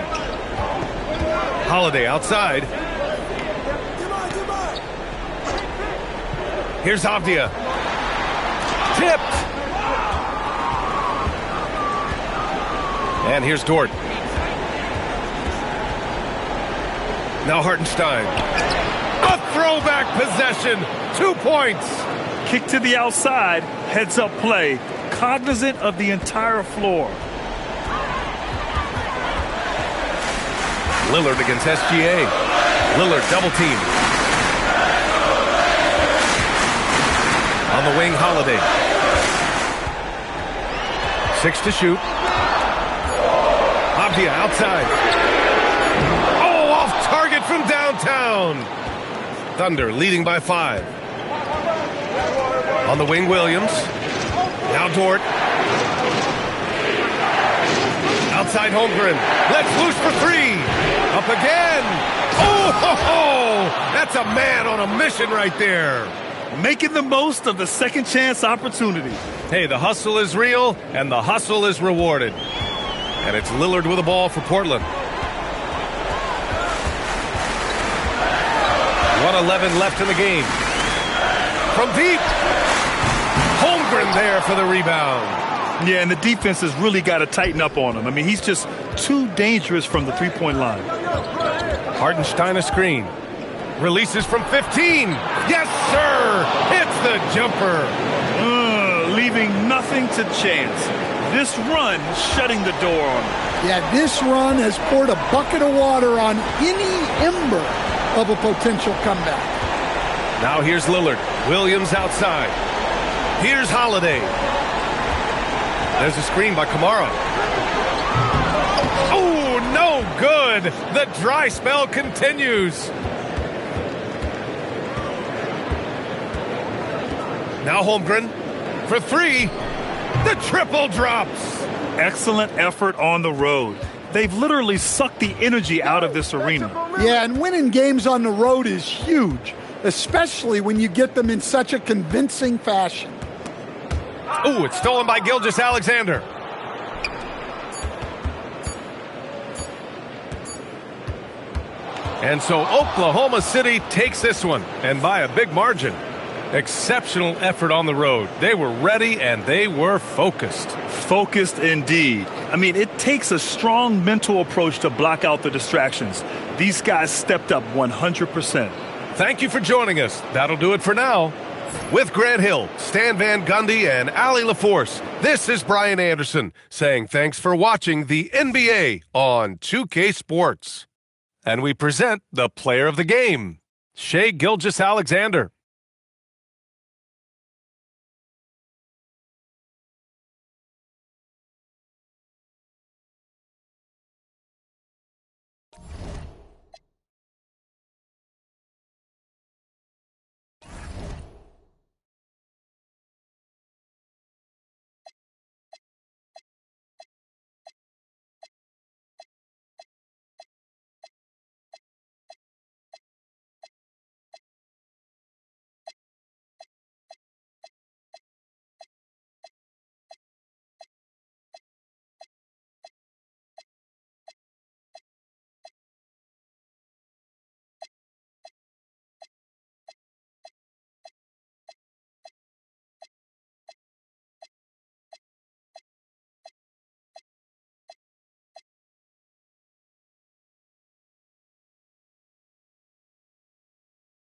A: Holiday outside. Here's Avdia. Tipped. And here's Dort. Now Hartenstein. A throwback possession. 2 points.
B: Kick to the outside. Heads up play. Cognizant of the entire floor.
A: Lillard against SGA. Lillard double team. On the wing, Holiday. 6 to shoot. Abdia outside. Oh, off target from downtown. Thunder leading by 5. On the wing, Williams. Now Dort. Outside Holmgren. Let's loose for 3. Up again. Oh, ho, ho. That's a man on a mission right there.
B: Making the most of the second chance opportunity.
A: Hey, the hustle is real, and the hustle is rewarded. And it's Lillard with the ball for Portland. 1:11 left in the game. From deep. Holmgren there for the rebound.
B: Yeah, and the defense has really got to tighten up on him. I mean, he's just too dangerous from the three-point line.
A: Hartenstein a screen. Releases from 15. Yes, sir. Hits the jumper.
B: Leaving nothing to chance. This run shutting the door on him.
C: Yeah, this run has poured a bucket of water on any ember of a potential comeback.
A: Now here's Lillard. Williams outside. Here's Holiday. There's a screen by Kamara. Oh, no good. The dry spell continues. Now Holmgren for 3. The triple drops.
B: Excellent effort on the road. They've literally sucked the energy out of this arena.
C: Yeah, and winning games on the road is huge, especially when you get them in such a convincing fashion.
A: Oh, it's stolen by Gilgeous-Alexander. And so Oklahoma City takes this one, and by a big margin. Exceptional effort on the road. They were ready and they were focused.
B: Focused indeed. I mean, it takes a strong mental approach to block out the distractions. These guys stepped up 100%.
A: Thank you for joining us. That'll do it for now. With Grant Hill, Stan Van Gundy, and Allie LaForce, this is Brian Anderson saying thanks for watching the NBA on 2K Sports. And we present the player of the game, Shai Gilgeous-Alexander.